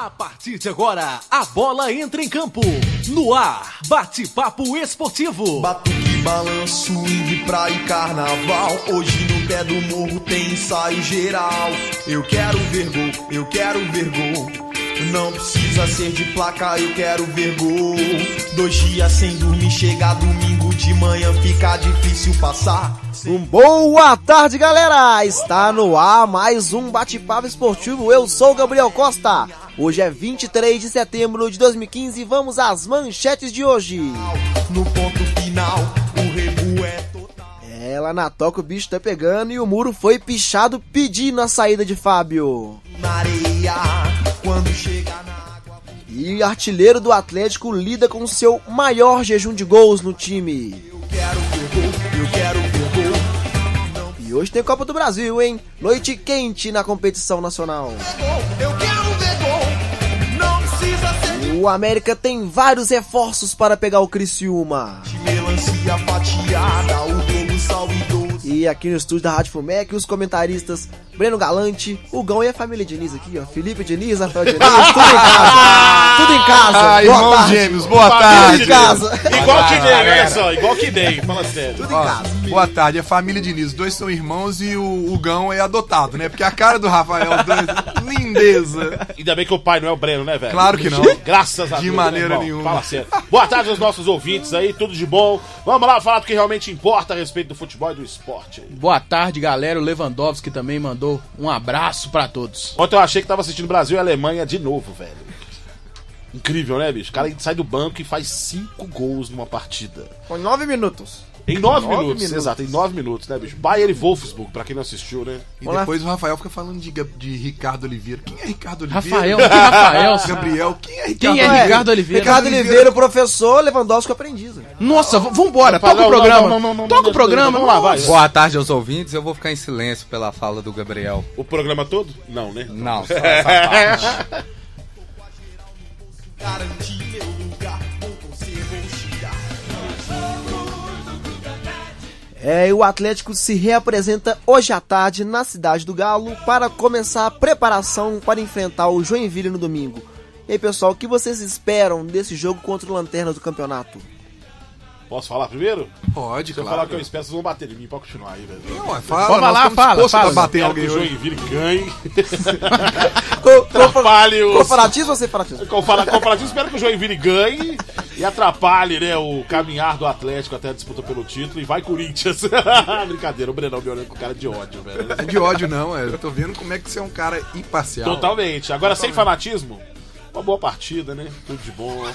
A partir de agora, a bola entra em campo. No ar, bate-papo esportivo. Batuque, balanço, swing, praia e carnaval. Hoje no pé do morro tem ensaio geral. Eu quero ver gol, eu quero ver gol. Não precisa ser de placa, eu quero ver gol. 2 dias sem dormir, chega domingo de manhã, fica difícil passar. Boa tarde, galera! Está no ar mais um bate-papo esportivo. Eu sou o Gabriel Costa. Hoje é 23 de setembro de 2015. Vamos às manchetes de hoje. No ponto final, o rebu é total. Lá na toca o bicho tá pegando e o muro foi pichado pedindo a saída de Fábio. Na areia, quando chega na água. E artilheiro do Atlético lida com seu maior jejum de gols no time. Eu quero ver gol, eu quero ver gol. E hoje tem Copa do Brasil, hein? Noite quente na competição nacional. Eu quero ver gol, não precisa ser de O América tem vários reforços para pegar o Criciúma. melancia fatiada, o Globo salve. E aqui no estúdio da Rádio Fumec, os comentaristas Breno Galante, o Gão e a família Diniz aqui, ó. Felipe Diniz, Rafael Diniz, tudo em casa. Tudo em casa. Irmãos gêmeos, boa tarde. Tudo em casa. Igual que nem, olha só, igual que nem, fala sério. Tudo em casa. Boa tarde, a família Diniz, os dois são irmãos e o Gão é adotado, né? Porque a cara do Rafael, os dois, lindeza. Ainda bem que o pai não é o Breno, né, velho? Claro que não. Graças a De Deus. maneira né, irmão? nenhuma. Fala sério. Boa tarde aos nossos ouvintes aí, tudo de bom. Vamos lá falar do que realmente importa a respeito do futebol e do esporte aí. Boa tarde, galera. O Lewandowski também mandou um abraço pra todos. Ontem eu achei que tava assistindo Brasil e Alemanha de novo, velho. Incrível, né, bicho? O cara sai do banco e faz 5 gols numa partida. Com 9 minutos. Em 9 9 minutos, minutos. exato, em 9 minutos, né, bicho? Bayern e Wolfsburg, pra quem não assistiu, né? E Vamos lá. depois o Rafael fica falando de Ricardo Oliveira. Quem é Ricardo Oliveira? Rafael, que Rafael? Gabriel, quem é Ricardo Quem é Oliveira? Ricardo Oliveira? Ricardo Oliveira, o professor, Lewandowski, o aprendiz. Nossa, vambora, Não, toca não, o programa. não, Toca o programa. Vamos lá, vai. Boa tarde aos ouvintes, eu vou ficar em silêncio pela fala do Gabriel. O programa todo? Não, né? Não, só essa parte. Garantir meu lugar, com você vou chegar. E o Atlético se reapresenta hoje à tarde na Cidade do Galo para começar a preparação para enfrentar o Joinville no domingo. E aí, pessoal, o que vocês esperam desse jogo contra o Lanterna do campeonato? Posso falar primeiro? Pode, Se eu claro. falar o que eu espero, vocês vão bater em mim, pode continuar aí, velho. Não, fala, Vamos nós lá, estamos fala, dispostos fala. a bater em Quero que alguém o hoje. Joinville ganhe. Atrapalhe os- Corporativo ou separatismo? Comparativo, espero que o Joinville ganhe e atrapalhe, né, o caminhar do Atlético até a disputa pelo título. E vai Corinthians. Brincadeira, o Brenão me olhando com cara de ódio, velho. Não é de ódio, não. Eu tô vendo como é que você é um cara imparcial. Totalmente. Agora, sem fanatismo, uma boa partida, né? Tudo de bom.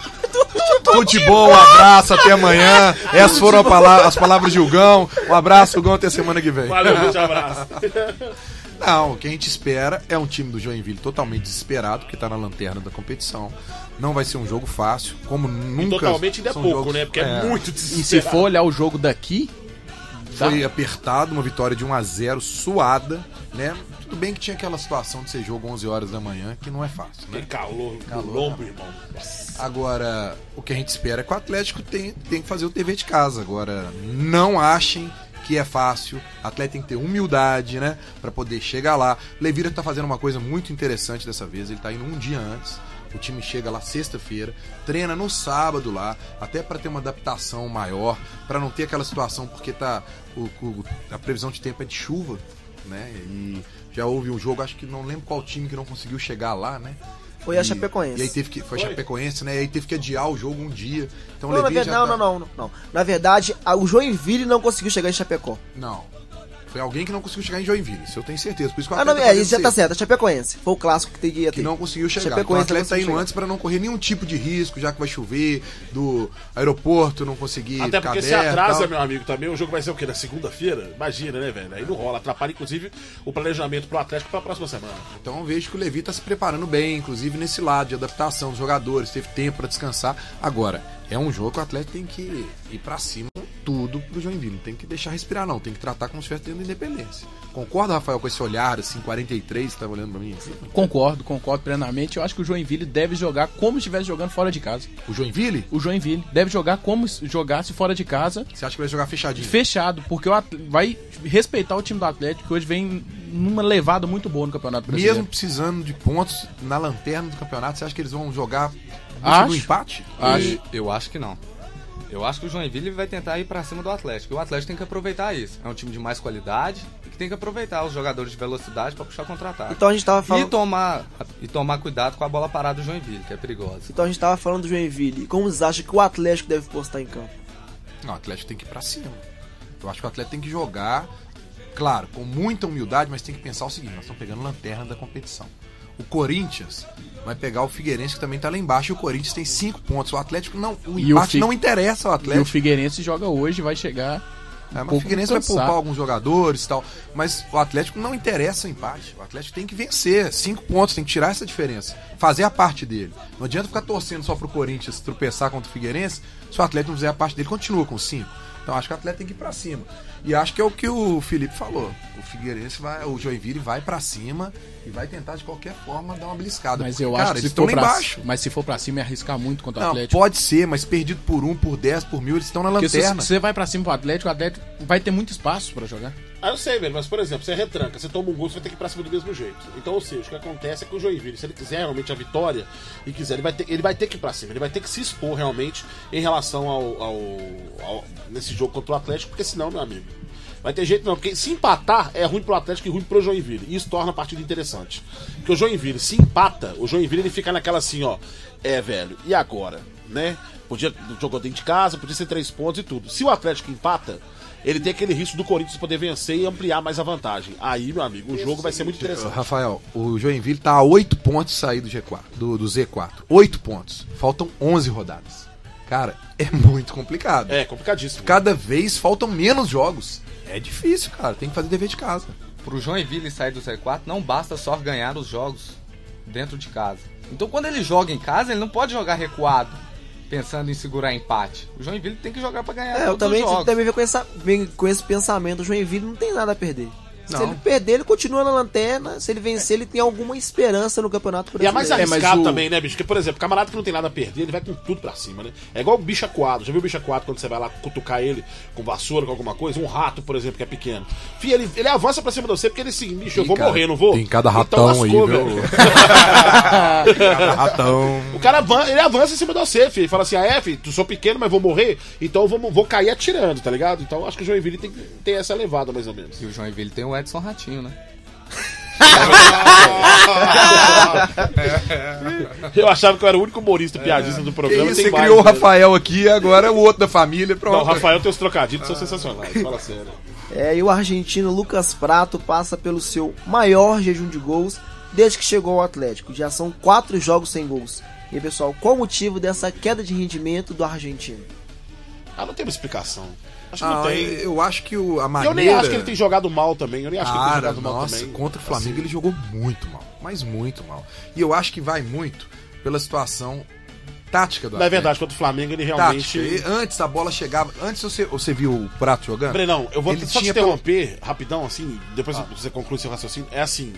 Tudo de bom, um abraço, até amanhã. Essas foram as palavras de Hugão. Um abraço, Hugão, até semana que vem. Valeu, grande abraço. Não, o que a gente espera é um time do Joinville totalmente desesperado, porque tá na lanterna da competição. Não vai ser um jogo fácil, como nunca. Totalmente ainda é são pouco, jogos- né? Porque é muito E se desesperado. for olhar o jogo daqui, Foi apertado, uma vitória de 1-0, suada, né? Tudo bem que tinha aquela situação de ser jogo 11 horas da manhã, que não é fácil, né? Tem calor no lombo, irmão. Nossa. Agora, o que a gente espera é que o Atlético tem que fazer o dever de casa. Agora, não achem que é fácil. O Atlético tem que ter humildade, né? Pra poder chegar lá. O Levira tá fazendo uma coisa muito interessante dessa vez. Ele tá indo um dia antes. O time chega lá sexta-feira, treina no sábado lá, até pra ter uma adaptação maior, pra não ter aquela situação, porque tá a previsão de tempo é de chuva, né? E já houve um jogo, acho que não lembro qual time que não conseguiu chegar lá, né? Foi a Chapecoense. E aí teve que foi Chapecoense, né? E aí teve que adiar o jogo um dia. Então o Não, Levir já tá... não. Na verdade, o Joinville não conseguiu chegar em Chapecó. Não. Foi alguém que não conseguiu chegar em Joinville, isso eu tenho certeza. Por isso que o Ah, não, Atlético isso já tá fazendo certo. A Chapecoense. Foi o clássico que teria que não conseguiu chegar. Então, o Chapecoense Atlético tá não indo conseguiu antes para não correr nenhum tipo de risco, já que vai chover, do aeroporto não conseguir Até ficar porque se aberto, atrasa, tal. meu amigo, também. O jogo vai ser o quê? Na segunda-feira? Imagina, né, velho? Aí não rola. Atrapalha, inclusive, o planejamento pro Atlético pra próxima semana. Então eu vejo que o Levi tá se preparando bem, inclusive nesse lado de adaptação dos jogadores, teve tempo para descansar. Agora, é um jogo que o Atlético tem que ir para cima tudo pro Joinville, não tem que deixar respirar não, tem que tratar como se estivesse dentro da Independência. Concorda, Rafael, com esse olhar assim, 43, que tá olhando pra mim? concordo plenamente. Eu acho que o Joinville deve jogar como se estivesse jogando fora de casa. O Joinville? O Joinville deve jogar como se jogasse fora de casa, Você acha que vai jogar fechadinho? fechado, porque vai respeitar o time do Atlético, que hoje vem numa levada muito boa no Campeonato Brasileiro. Mesmo precisando de pontos na lanterna do campeonato, você acha que eles vão jogar no empate? Eu acho que não. Eu acho que o Joinville vai tentar ir pra cima do Atlético. E o Atlético tem que aproveitar isso. É um time de mais qualidade e que tem que aproveitar os jogadores de velocidade pra puxar contra-ataque. Então a gente tava falando... E tomar cuidado com a bola parada do Joinville, que é perigosa. Então a gente tava falando do Joinville. E como vocês acham que o Atlético deve postar em campo? Não, o Atlético tem que ir pra cima. Eu acho que o Atlético tem que jogar, claro, com muita humildade, mas tem que pensar o seguinte: nós estamos pegando lanterna da competição. O Corinthians vai pegar o Figueirense, que também tá lá embaixo, e o Corinthians tem 5 pontos. O Atlético não. O empate não interessa ao Atlético. E o Figueirense joga hoje, vai chegar. Mas o Figueirense vai poupar alguns jogadores e tal. Mas o Atlético não interessa o empate. O Atlético tem que vencer. 5 pontos, tem que tirar essa diferença. Fazer a parte dele. Não adianta ficar torcendo só pro Corinthians tropeçar contra o Figueirense. Se o Atlético não fizer a parte dele, continua com 5. Então acho que o Atlético tem que ir pra cima. E acho que é o que o Felipe falou. O Figueirense o Joinville vai pra cima e vai tentar de qualquer forma dar uma beliscada. Mas eu cara, acho que eles estão lá embaixo. Mas se for pra cima é arriscar muito contra o Não, Atlético. pode ser, mas perdido por 1, por 10, por 1000, eles estão na Porque lanterna. se você vai pra cima pro Atlético, o Atlético vai ter muito espaço pra jogar. Ah, eu sei, velho, mas por exemplo, você retranca, você toma um gol, você vai ter que ir pra cima do mesmo jeito. Então, ou seja, o que acontece é que o Joinville, se ele quiser realmente a vitória e quiser, ele vai ter que ir pra cima, ele vai ter que se expor realmente em relação nesse jogo contra o Atlético, porque senão, meu amigo, vai ter jeito não, porque se empatar é ruim pro Atlético e ruim pro Joinville, e isso torna a partida interessante. Porque o Joinville, se empata, o Joinville ele fica naquela assim, ó, velho, e agora, né? Jogou dentro de casa, podia ser 3 pontos e tudo. Se o Atlético empata, ele tem aquele risco do Corinthians poder vencer e ampliar mais a vantagem. Aí, meu amigo, o jogo vai ser muito interessante. Rafael, o Joinville tá a 8 pontos de sair do G4, do Z4. 8 pontos. Faltam 11 rodadas. Cara, é muito complicado. É complicadíssimo. Cada vez faltam menos jogos. É difícil, cara. Tem que fazer dever de casa. Pro Joinville sair do Z4, não basta só ganhar os jogos dentro de casa. Então, quando ele joga em casa, ele não pode jogar recuado, pensando em segurar empate. O Joinville tem que jogar pra ganhar eu todos os jogos. também venho com esse pensamento. O Joinville não tem nada a perder. Não. Se ele perder, ele continua na lanterna. Se ele vencer, ele tem alguma esperança no Campeonato E é Brasileiro. mais arriscado também, né, bicho? Porque, por exemplo, o camarada que não tem nada a perder, ele vai com tudo pra cima, né? É igual o bicho aquado. Já viu o bicho aquado quando você vai lá cutucar ele com vassoura, com alguma coisa? Um rato, por exemplo, que é pequeno. Fih, ele avança pra cima de você porque ele assim, bicho, eu vou morrer, não vou? Tem cada ratão então, lascou, aí, velho. viu? Cada ratão. O cara ele avança em cima de você, filho. Ele fala assim, filho, tu sou pequeno, mas vou morrer, então eu vou cair atirando, tá ligado? Então acho que o Joinville tem que ter essa levada, mais ou menos. E o Joinville tem o Edson Ratinho, né? Eu achava que eu era o único humorista piadista do programa. Você tem mais, criou o né? Rafael aqui, agora o outro da família. Pronto. Não, o Rafael tem os trocadilhos, são sensacionais, fala sério. E o argentino Lucas Prato passa pelo seu maior jejum de gols desde que chegou ao Atlético. Já são 4 jogos sem gols. E aí, pessoal, qual o motivo dessa queda de rendimento do argentino? Não tem uma explicação. Acho que não tem. Eu acho que a maneira... Eu nem acho que ele tem jogado mal também. Eu nem acho que ele tem jogado mal nossa, também. contra o Flamengo Assim. ele jogou muito mal. Mas muito mal. E eu acho que vai muito pela situação tática do Não é Atlético. verdade, contra o Flamengo ele realmente... Tática. E antes a bola chegava... Antes você viu o Prato jogando? Brenão, eu vou Ele só te tinha interromper rapidão, assim, depois você conclui seu raciocínio. É assim,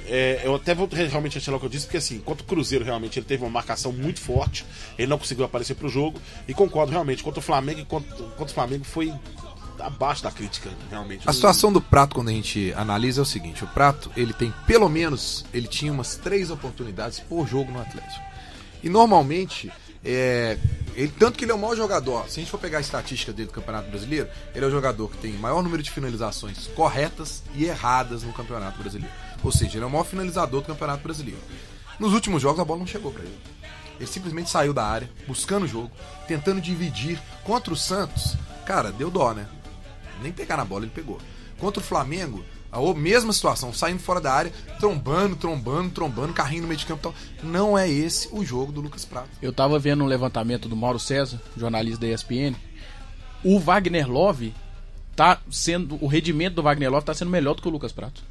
eu até vou realmente retirar o que eu disse, porque assim, contra o Cruzeiro realmente ele teve uma marcação muito forte, ele não conseguiu aparecer pro jogo, e concordo realmente, contra o Flamengo contra o Flamengo foi abaixo da crítica, realmente. A situação do Prato, quando a gente analisa, é o seguinte: o Prato, ele tem pelo menos, ele tinha umas 3 oportunidades por jogo no Atlético. E normalmente, tanto que ele é o maior jogador. Se a gente for pegar a estatística dele do Campeonato Brasileiro, ele é o jogador que tem o maior número de finalizações corretas e erradas no Campeonato Brasileiro. Ou seja, ele é o maior finalizador do Campeonato Brasileiro. Nos últimos jogos a bola não chegou pra ele. Ele simplesmente saiu da área, buscando o jogo, tentando dividir. Contra o Santos, cara, deu dó, né? Nem pegar na bola ele pegou. Contra o Flamengo, a mesma situação, saindo fora da área, trombando, carrinho no meio de campo e tal. Não é esse o jogo do Lucas Prato. Eu tava vendo um levantamento do Mauro César, jornalista da ESPN. O Wagner Love o rendimento do Wagner Love tá sendo melhor do que o Lucas Prato.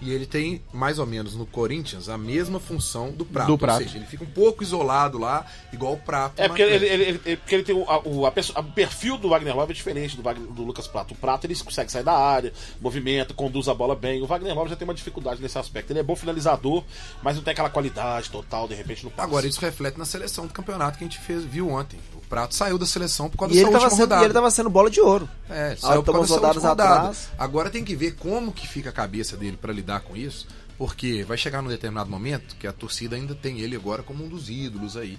E ele tem, mais ou menos, no Corinthians, a mesma função do Prato. Do Prato. Ou seja, ele fica um pouco isolado lá, igual o Prato. É porque ele tem o perfil do Wagner Love é diferente do Lucas Prato. O Prato ele consegue sair da área, movimenta, conduz a bola bem. O Wagner Love já tem uma dificuldade nesse aspecto. Ele é bom finalizador, mas não tem aquela qualidade total, de repente, no passe. Agora, isso reflete na seleção do campeonato que a gente viu ontem. O Prato saiu da seleção por causa E dessa ele última rodada. tava sendo bola de ouro. É, saiu por Algumas causa dessa rodadas última rodada. atrás. Agora tem que ver como que fica a cabeça dele pra lidar com isso, porque vai chegar num determinado momento que a torcida ainda tem ele agora como um dos ídolos aí.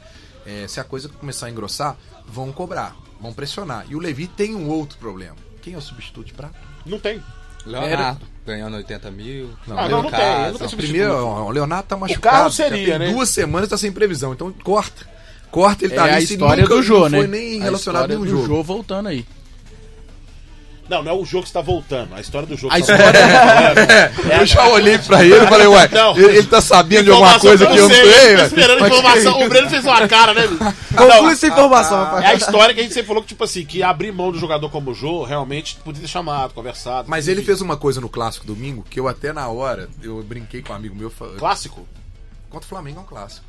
Se a coisa começar a engrossar, vão cobrar, vão pressionar. E o Levi tem um outro problema. Quem é o substituto de Prato? Não tem. Leonardo, ganhando 80 mil. Não tem substituto. Primeiro, o Leonardo tá machucado. Carlos seria, já tem né? 2 semanas, tá sem previsão. Então corta, ele tá É a ali. Se história nunca do Jô, não foi né? nem A relacionado história nenhum do jogo. Jô voltando aí. Não é o jogo que está voltando. A história do jogo. A que tá história- voltando. Eu já olhei pra ele e falei, ué, Não. ele tá sabendo de alguma coisa que eu não sei, Tô velho. esperando Mas informação. O Breno fez uma cara, né? Conclui essa informação, rapaz. É a história que a gente sempre falou que, tipo assim, que abrir mão do jogador como o Jô, realmente podia ter chamado, conversado. Mas ele fez uma coisa no clássico domingo que eu até na hora, eu brinquei com um amigo meu. Clássico? Contra o Flamengo é um clássico.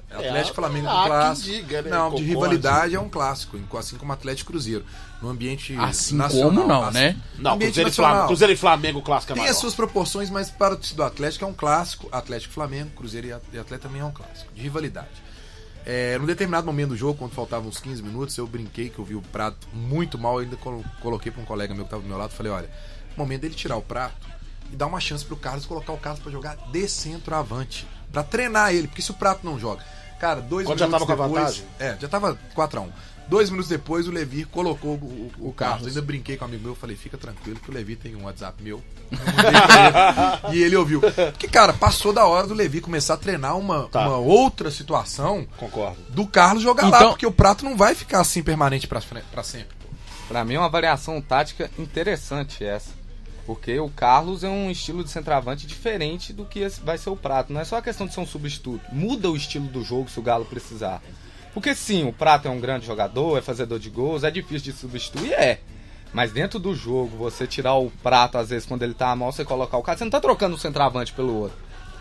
É, Atlético e Flamengo é um que clássico. diga, né? Não, de Concorde. rivalidade é um clássico, assim como Atlético e Cruzeiro. No ambiente Assim nacional. como não, assim, né? Não, ambiente Cruzeiro e Flamengo, o clássico é Tem maior. as suas proporções, mas para o torcedor do Atlético é um clássico. Atlético e Flamengo, Cruzeiro e Atlético também é um clássico, de rivalidade. Num determinado momento do jogo, quando faltavam uns 15 minutos, eu brinquei que eu vi o Prato muito mal. Eu ainda coloquei para um colega meu que estava do meu lado, falei, olha, momento dele tirar o Prato e dar uma chance pro Carlos, colocar o Carlos para jogar de centroavante, para treinar ele, porque se o Prato não joga, cara, 2 Quando minutos já tava com a depois, vantagem? já tava 4-1. 2 minutos depois, o Levi colocou o Carlos. Ainda brinquei com um amigo meu, falei, fica tranquilo que o Levi tem um WhatsApp meu. Eu mandei pra ele, e ele ouviu. Porque, cara, passou da hora do Levi começar a treinar uma outra situação Concordo. do Carlos jogar lá, porque o Prato não vai ficar assim permanente pra sempre. Pra mim é uma variação tática interessante essa. Porque o Carlos é um estilo de centroavante diferente do que vai ser o Prato. Não é só a questão de ser um substituto. Muda o estilo do jogo se o Galo precisar. Porque sim, o Prato é um grande jogador, é fazedor de gols, é difícil de substituir, Mas dentro do jogo, você tirar o Prato, às vezes, quando ele tá mal, você colocar o cara, você não tá trocando um centroavante pelo outro.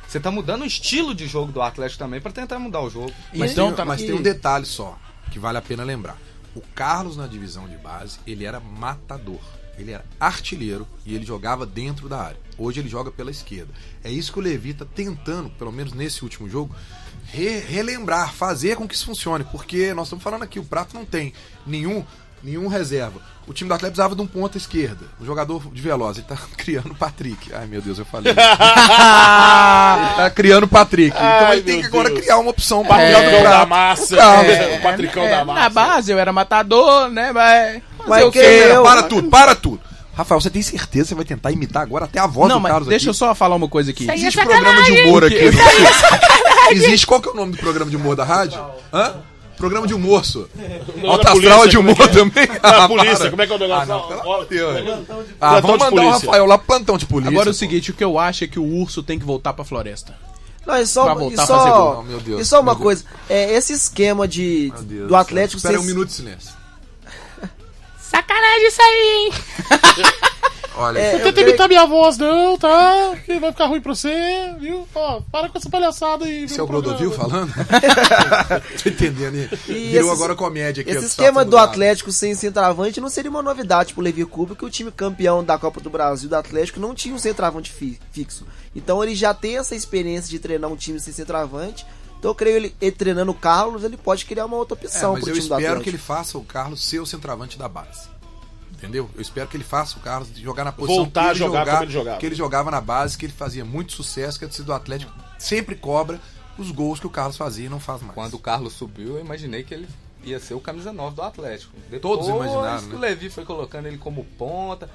Você tá mudando o estilo de jogo do Atlético também pra tentar mudar o jogo. Mas tem um detalhe só, que vale a pena lembrar. O Carlos, na divisão de base, ele era matador. Ele era artilheiro e ele jogava dentro da área. Hoje ele joga pela esquerda. É isso que o Levi tá tentando, pelo menos nesse último jogo, relembrar, fazer com que isso funcione. Porque nós estamos falando aqui, o Prato não tem nenhum reserva. O time do Atlético precisava de um ponta esquerda. Um jogador de veloz. Ele tá criando o Patrick. Ai, meu Deus, eu falei. Ele tá criando o Patrick. Então ele tem que agora criar uma opção. O Patricão da massa. O Patricão da massa. Na base eu era matador, né? Mas Para tudo. Rafael, você tem certeza que você vai tentar imitar agora até a voz Não, do Carlos mas deixa eu aqui? só falar uma coisa aqui. Existe programa de humor aqui. Existe, qual que é o nome do programa de humor da rádio? Hã? Programa de humor, só. Alta Astral é de humor também. A polícia, como é que é o negócio? Não, pelo amor de Deus. Plantão Vamos de mandar o polícia. Rafael lá, plantão de polícia. Agora é o seguinte, o que eu acho é que o urso tem que voltar pra floresta. Não, e só, Pra voltar a fazer gol. Oh, meu Deus, e só uma meu Deus. coisa, esse esquema do Atlético... Espera um minuto de silêncio. Sacanagem isso aí, hein? Olha, eu Tenta creio- imitar minha voz, não, tá? Que vai ficar ruim pra você, viu? Ó, para com essa palhaçada aí. esse é o Clodovil falando? Tô entendendo, hein? E Virou esse- agora comédia aqui. Esse a esquema situação do Galo. Atlético sem centroavante não seria uma novidade pro Levi Cuba, que o time campeão da Copa do Brasil do Atlético não tinha um centroavante fixo. Então ele já tem essa experiência de treinar um time sem centroavante. Então eu creio ele treinando o Carlos, ele pode criar uma outra opção Mas pro eu time do espero Atlético. que ele faça o Carlos ser o centroavante da base. Entendeu? Eu espero que ele faça o Carlos jogar na posição Voltar que a jogar como ele jogava. que ele jogava na base, que ele fazia muito sucesso, que a torcida do Atlético sempre cobra os gols que o Carlos fazia e não faz mais. Quando o Carlos subiu, eu imaginei que ele ia ser o camisa 9 do Atlético. Depois, Todos imaginaram, que o né? Levi foi colocando ele como ponta.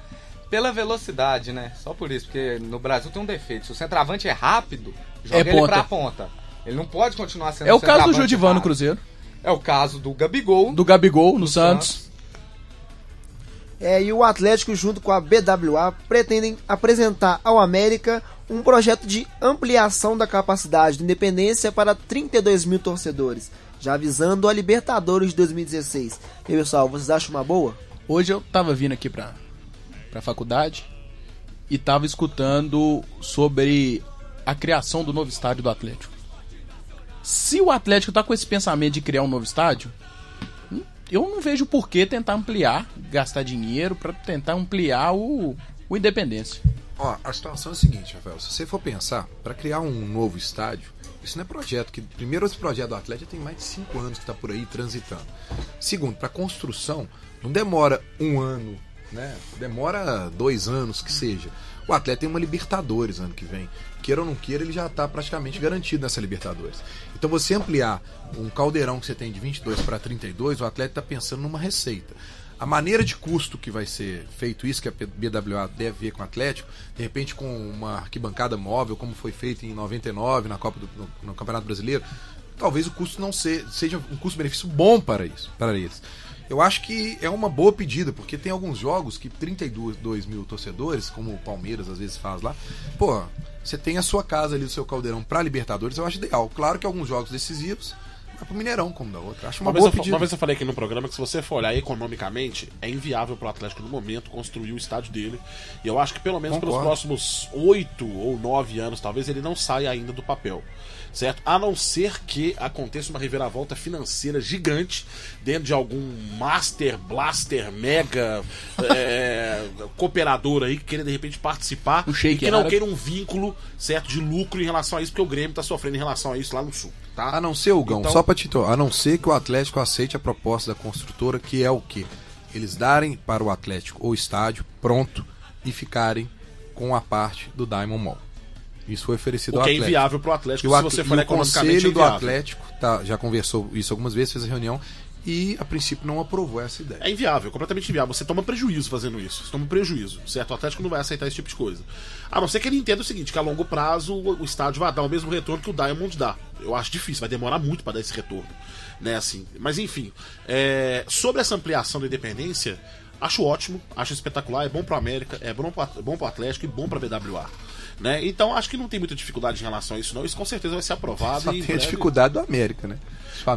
Pela velocidade, né? Só por isso, porque no Brasil tem um defeito. Se o centroavante é rápido, joga ele ponta. pra ponta. Ele não pode continuar sendo É o caso do centroavante Jodivan no rápido. Cruzeiro, É o caso do Gabigol. do Gabigol no Santos. E o Atlético, junto com a BWA, pretendem apresentar ao América um projeto de ampliação da capacidade do Independência para 32 mil torcedores, já avisando a Libertadores de 2016. E aí, pessoal, vocês acham uma boa? Hoje eu tava vindo aqui pra faculdade e tava escutando sobre a criação do novo estádio do Atlético. Se o Atlético tá com esse pensamento de criar um novo estádio, eu não vejo por que tentar ampliar, gastar dinheiro pra tentar ampliar o Independência. Ó, a situação é a seguinte, Rafael. Se você for pensar, para criar um novo estádio, isso não é projeto. Primeiro, esse projeto do Atlético tem mais de 5 anos que está por aí transitando. Segundo, para construção, não demora 1 ano, né? Demora 2 anos que seja. O Atlético tem uma Libertadores ano que vem. Queira ou não queira, ele já está praticamente garantido nessa Libertadores. Então você ampliar um caldeirão que você tem de 22 para 32, o Atlético está pensando numa receita. A maneira de custo que vai ser feito isso, que a BWA deve ver com o Atlético, de repente com uma arquibancada móvel, como foi feito em 99 na Copa no Campeonato Brasileiro, talvez o custo não seja um custo-benefício bom para eles. Eu acho que é uma boa pedida, porque tem alguns jogos que 32 mil torcedores, como o Palmeiras às vezes faz lá, pô, você tem a sua casa ali, o seu caldeirão para Libertadores, eu acho ideal. Claro que alguns jogos decisivos vai pro Mineirão como da outra. Acho uma boa pedida. Uma vez eu falei aqui no programa que se você for olhar economicamente, é inviável pro Atlético no momento construir o estádio dele. E eu acho que pelo menos pelos próximos 8 ou 9 anos, talvez, ele não saia ainda do papel. Certo? A não ser que aconteça uma reviravolta financeira gigante dentro de algum Master, Blaster, Mega cooperador aí que queira de repente participar e que não queira um vínculo, certo, de lucro em relação a isso, porque o Grêmio tá sofrendo em relação a isso lá no Sul. Tá? A não ser, Hugão, então, só pra te a não ser que o Atlético aceite a proposta da construtora, que é o quê? Eles darem para o Atlético o estádio pronto e ficarem com a parte do Diamond Mall. Isso foi oferecido ao Atlético. O que é inviável pro Atlético, se você for economicamente inviável. O Conselho do inviável. Atlético já conversou isso algumas vezes, fez a reunião e, a princípio, não aprovou essa ideia. É inviável, completamente inviável. Você toma prejuízo fazendo isso. Você toma prejuízo, certo? O Atlético não vai aceitar esse tipo de coisa. A não ser que ele entenda o seguinte, que a longo prazo o estádio vai dar o mesmo retorno que o Diamond dá. Eu acho difícil, vai demorar muito para dar esse retorno. Né, assim. Mas, enfim, sobre essa ampliação da Independência, acho ótimo, acho espetacular, é bom pro América, é bom pro Atlético e bom pra BWA. Né? Então acho que não tem muita dificuldade em relação a isso, não. Isso com certeza vai ser aprovado. Só tem a dificuldade do América, né? Eu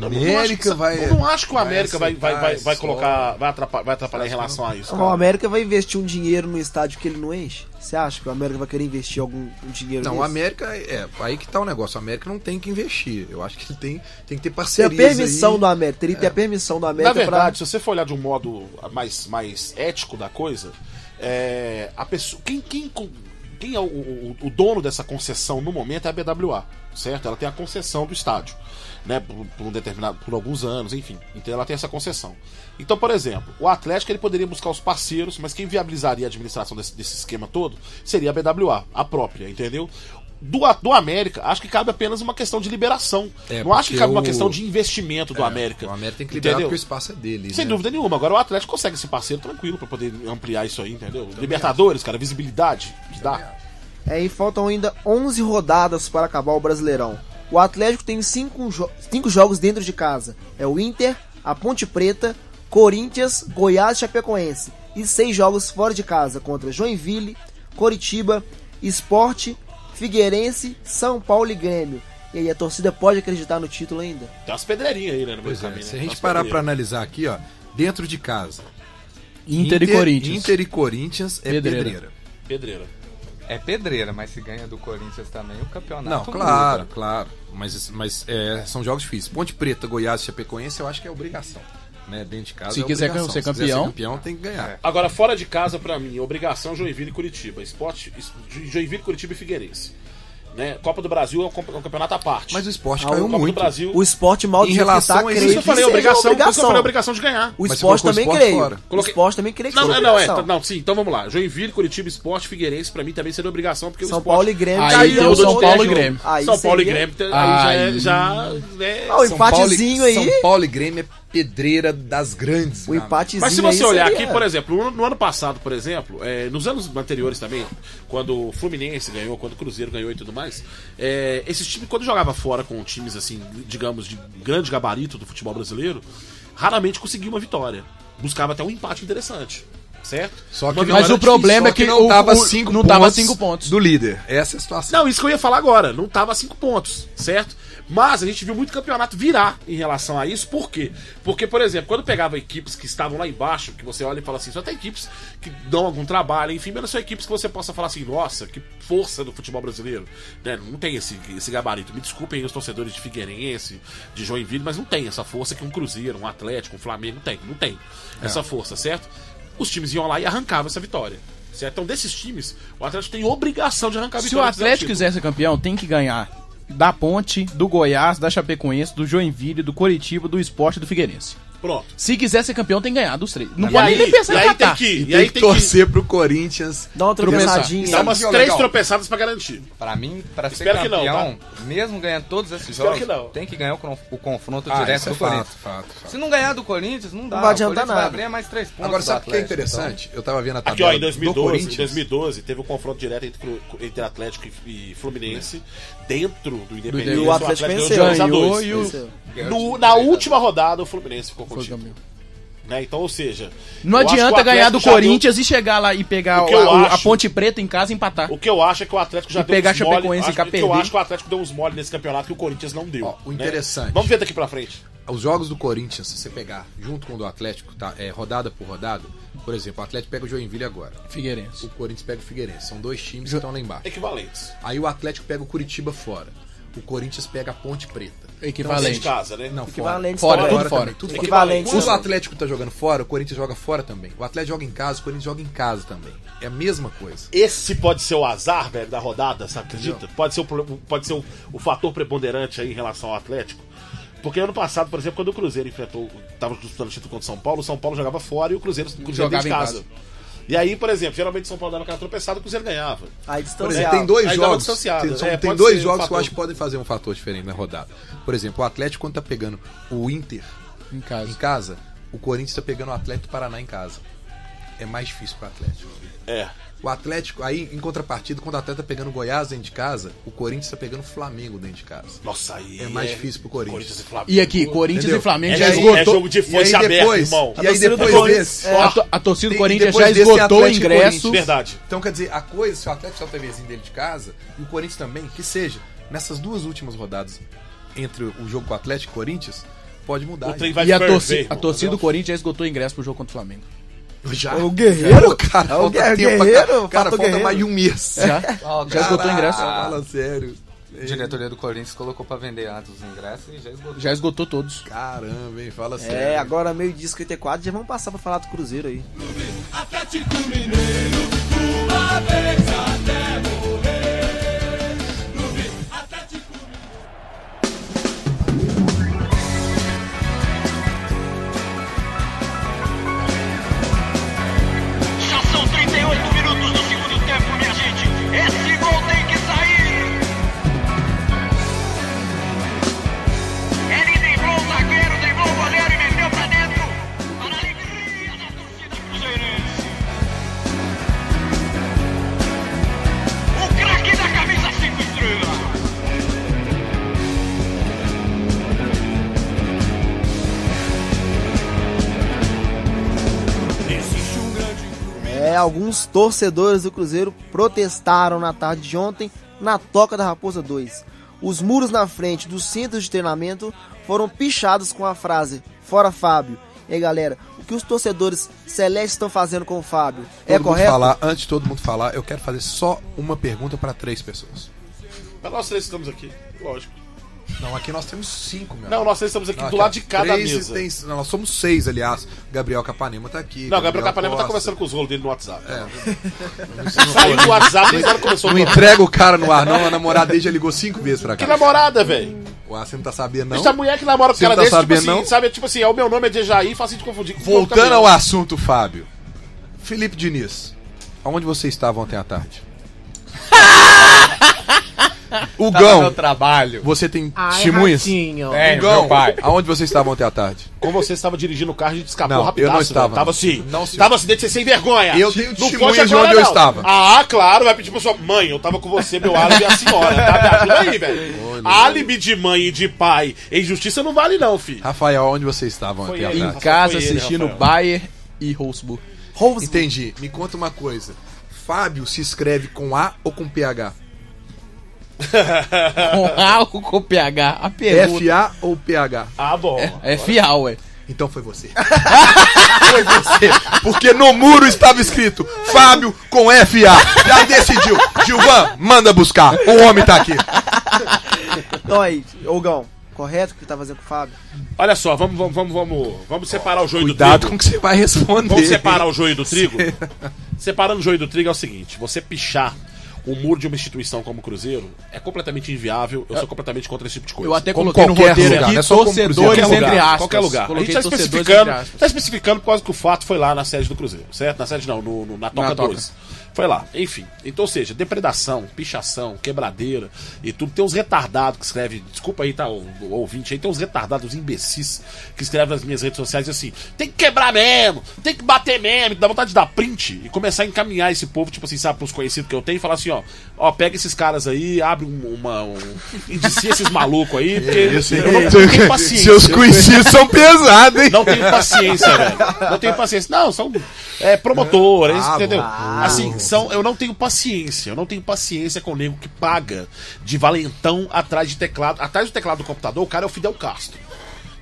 não acho que o América vai colocar. Vai atrapalhar em relação a isso. O América vai investir um dinheiro no estádio que ele não enche? Você acha que o América vai querer investir algum dinheiro Não, nisso? o América aí que tá o negócio. O América não tem que investir. Eu acho que ele tem que ter parcerias. Tem a permissão do América. Teria que ter a permissão do América. Na verdade, se você for olhar de um modo mais ético da coisa, a pessoa. Quem é o dono dessa concessão no momento é a BWA, certo? Ela tem a concessão do estádio, né? Por alguns anos, enfim. Então ela tem essa concessão. Então, por exemplo, o Atlético ele poderia buscar os parceiros, mas quem viabilizaria a administração desse esquema todo seria a BWA, a própria, entendeu? Do América, acho que cabe apenas uma questão de liberação. Não acho que cabe uma questão de investimento do América. O América tem que liberar porque o espaço é dele. Sem né? dúvida nenhuma. Agora o Atlético consegue esse parceiro tranquilo pra poder ampliar isso aí, entendeu? Libertadores, cara, visibilidade que dá. E faltam ainda 11 rodadas para acabar o Brasileirão. O Atlético tem 5 jogos dentro de casa. É o Inter, a Ponte Preta, Corinthians, Goiás e Chapecoense. E 6 jogos fora de casa contra Joinville, Coritiba, Sport, Figueirense, São Paulo e Grêmio. E aí, a torcida pode acreditar no título ainda? Tem umas pedreirinhas aí, né? No meio do caminho, se a gente parar pra analisar aqui, ó, dentro de casa, Inter e Corinthians é pedreira. É pedreira, mas se ganha do Corinthians também, o campeonato. Não, claro. Mas são jogos difíceis. Ponte Preta, Goiás e Chapecoense, eu acho que é obrigação. Né? Dentro de casa se quiser ser campeão, tem que ganhar. Agora, fora de casa, pra mim, obrigação Joinville e Curitiba. Joinville, Curitiba e Figueirense. Né? Copa do Brasil é um campeonato à parte. Mas o Sport caiu muito. Brasil, o Sport mal de relação tá, isso que eu falei, obrigação de ganhar. O Sport também creio. O Sport também creio que sim, então vamos lá. Joinville, Curitiba, Sport, Figueirense, pra mim também seria obrigação, porque São o Sport... Paulo e Grêmio caiu. São Paulo e Grêmio. São Paulo e Grêmio, aí já... O empatezinho aí... São Paulo e Grêmio é pedreira das grandes. O empatezinho. Mas se você olhar aqui, por exemplo, no ano passado, por exemplo, nos anos anteriores também, quando o Fluminense ganhou, quando o Cruzeiro ganhou e tudo mais, esses times, quando jogava fora com times assim, digamos, de grande gabarito do futebol brasileiro, raramente conseguia uma vitória. Buscava até um empate interessante. Certo? Mas o problema é que não tava 5 pontos do líder. Essa é a situação. Não, isso que eu ia falar agora. Não tava 5 pontos, certo? Mas a gente viu muito campeonato virar em relação a isso. Por quê? Porque, por exemplo, quando pegava equipes que estavam lá embaixo, que você olha e fala assim, só tem equipes que dão algum trabalho, enfim, mas não são equipes que você possa falar assim, nossa, que força do futebol brasileiro. Né? Não tem esse gabarito. Me desculpem os torcedores de Figueirense, de Joinville, mas não tem essa força que um Cruzeiro, um Atlético, um Flamengo, não tem essa força, certo? Os times iam lá e arrancavam essa vitória. Certo? Então, desses times, o Atlético tem obrigação de arrancar a Se o vitória. Atlético quiser ser campeão, tem que ganhar da Ponte, do Goiás, da Chapecoense, do Joinville, do Coritiba, do Sport e do Figueirense. Pronto. Se quiser ser campeão, tem que ganhar dos 3. Não E pode aí, nem pensar e em aí tem Catar. que, E e tem aí que tem que torcer pro Corinthians. Dá uma tropeçadinha. dar umas Jogo 3 legal. tropeçadas pra garantir. Pra mim, pra ser Espero que não, campeão, mesmo ganhando todos esses Espero jogos, que não. tem que ganhar o confronto Ah, direto isso é do Corinthians. fato. Se não ganhar do Corinthians, não dá. Não vai adiantar o Corinthians nada. vai abrir mais 3 pontos. Agora, do sabe o que é Atlético, interessante? Eu tava vendo a Aqui, tabela ó, em do 2012, Corinthians. teve um confronto direto entre Atlético e Fluminense dentro do Independência. E o Atlético ganhou venceu. de 2 a 2. Ganhou e o... Na última rodada, o Fluminense ficou com o Foi título. campeão. Né? Então, ou seja... Não eu acho que o adianta ganhar Atlético do já Corinthians e chegar lá e pegar O que eu a acho- Ponte Preta em casa e empatar. O que eu acho é que o Atlético já E deu pegar uns mole. Chapecoense e O que eu perder. acho que o Atlético deu uns mole nesse campeonato que o Corinthians não deu. Ó, o né? interessante. Vamos ver daqui pra frente. Os jogos do Corinthians, se você pegar junto com o do Atlético, tá, rodada por rodada, por exemplo, o Atlético pega o Joinville agora. Figueirense. O Corinthians pega o Figueirense. São 2 times que estão lá embaixo. Equivalentes. Aí o Atlético pega o Curitiba fora. O Corinthians pega a Ponte Preta. Dentro de Equivalente. casa, né? Não, Equivalente. Fora, também. tudo fora. também, tudo Equivalente. fora. Se o também. Atlético tá jogando fora, o Corinthians joga fora também. O Atlético joga em casa, o Corinthians joga em casa também. É a mesma coisa. Esse pode ser o azar, velho, da rodada, você acredita? Pode ser, o fator preponderante aí em relação ao Atlético. Porque ano passado, por exemplo, quando o Cruzeiro tava disputando o título contra o São Paulo jogava fora e o Cruzeiro Jogava dentro de em casa. casa. E aí, por exemplo, geralmente o São Paulo dava aquela tropeçada e o Cruzeiro ganhava. Aí Por distanciado. exemplo, tem 2 Aí dá uma jogos. distanciada. Tem Pode 2 ser um jogos que eu fator. acho que podem fazer um fator diferente na rodada. Por exemplo, o Atlético, quando tá pegando o Inter Em casa. em casa, o Corinthians tá pegando o Atlético do Paraná em casa. É mais difícil pro Atlético. É. O Atlético, aí em contrapartida, quando o Atlético tá pegando o Goiás dentro de casa, o Corinthians tá pegando o Flamengo dentro de casa. Nossa, aí É mais difícil pro Corinthians. e Flamengo. E aqui, Corinthians Entendeu? e Flamengo É já jogo- esgotou. jogo de foice aberto, irmão. E aí torcida do depois Corinthians- desse... A torcida do Tem- Corinthians depois já desse esgotou o Atlético e ingresso. Corinthians. Verdade. Então, quer dizer, a coisa, se o Atlético só tem vizinho dele de casa, e o Corinthians também, que seja, nessas 2 últimas rodadas, entre o jogo com o Atlético e o Corinthians, pode mudar. O trem gente. vai E a ferver, torcida, irmão, a torcida do entendeu? Corinthians já esgotou o ingresso pro jogo contra o Flamengo. Já? O Guerreiro? Cara, É o falta tempo Guerreiro, pra fato cara, falta Guerreiro. mais de um mês. Já? Já esgotou o ingresso. Fala sério. A diretoria do Corinthians colocou pra vender antes os ingressos e já esgotou. Já esgotou todos. Caramba, hein? Fala sério. É, agora meio dia 54, já vamos passar pra falar do Cruzeiro aí. Já são 38 minutos do segundo tempo, minha gente. Esse gol tem que sair. Ele driblou o zagueiro, driblou o goleiro e meteu pra dentro. Para a alegria da torcida cruzeirense. O craque da camisa 5 estrelas. Alguns torcedores do Cruzeiro protestaram na tarde de ontem na Toca da Raposa 2. Os muros na frente dos centros de treinamento foram pichados com a frase "Fora Fábio". E aí, galera, o que os torcedores celestes estão fazendo com o Fábio é Todo mundo correto? falar, antes de todo mundo falar, eu quero fazer só uma pergunta pra 3 pessoas. Mas nós 3 estamos aqui, lógico. Não, aqui nós temos 5, meu. Não, nós 3 estamos aqui Não, do aqui, lado ó, de cada 3 mesa. não, nós somos 6, aliás. Gabriel Capanema tá aqui. Não, o Gabriel Capanema tá Costa. conversando com os rolos dele no WhatsApp. É. Saiu do WhatsApp e agora começou Não o entrega o cara no ar, não. A namorada dele já ligou 5 vezes pra cá. Que namorada, velho. Ué, você não tá sabendo, não? Essa mulher que namora com o Você cara não tá desse, tipo sabendo, assim, não? sabe? Tipo assim, o meu nome é Dejaí, fácil de confundir com o Voltando caminhão. ao assunto, Fábio. Felipe Diniz, aonde você estava ontem à tarde? O Tava no Gão, trabalho. você tem testemunhas? É, Gão, meu pai. aonde você estava ontem à tarde? Como você estava dirigindo o carro, a gente escapou Não, rapidaço. eu não estava, velho. Tava não. assim. Não, senhor. Tava assim, de ser sem vergonha. Eu tenho Não testemunha foge de agora, onde eu não. estava. Ah, claro, vai pedir pra sua mãe. Eu tava com você, meu álibi e a senhora. Tá? Me ajuda aí, velho. Álibi de mãe e de pai em justiça não vale, não, filho. Rafael, onde você estava ontem Foi à ele. Em tarde? casa, foi ele, assistindo Rafael. Bayern e Wolfsburg. Entendi. Me conta uma coisa. Fábio se escreve com A ou com PH? Com A ou com PH? A pergunta. FA ou PH? Ah, bom. É FA, ué. Então foi você. Foi você. Porque no muro estava escrito Fábio com FA. Já decidiu. Gilvan, manda buscar. O homem tá aqui. Então aí, ô Gão, correto o que ele tá fazendo com o Fábio? Olha só, vamos separar o joio do Cuidado trigo. com o que você vai responder. Vamos separar o joio do trigo? Separando o joio do trigo é o seguinte: você pichar o muro de uma instituição como o Cruzeiro é completamente inviável. Eu sou completamente contra esse tipo de coisa. Eu até Como coloquei no qualquer roteiro lugar, aqui, não é só como torcedores Cruzeiro, entre aspas. Qualquer lugar. A Coloquei gente tá torcedores especificando, entre aspas. tá especificando por causa que o fato foi lá na sede do Cruzeiro, certo? Na sede não, na Toca Na Toca. 2. Foi lá, enfim. Então, ou seja, depredação, pichação, quebradeira e tudo. Tem uns retardados que escrevem, desculpa aí, tá, o ouvinte aí, tem uns retardados, uns imbecis que escrevem nas minhas redes sociais assim: tem que quebrar mesmo, tem que bater mesmo, dá vontade de dar print e começar a encaminhar esse povo, tipo assim, sabe, pros conhecidos que eu tenho e falar assim: ó, pega esses caras aí, abre indicia esses malucos aí, porque eu não tenho paciência. Seus conhecidos são pesados, hein? Não tenho paciência, velho. Não tenho paciência. Não, são promotores, entendeu? Assim, eu não tenho paciência. Eu não tenho paciência com o nego que paga de valentão atrás de teclado. Atrás do teclado do computador, o cara é o Fidel Castro.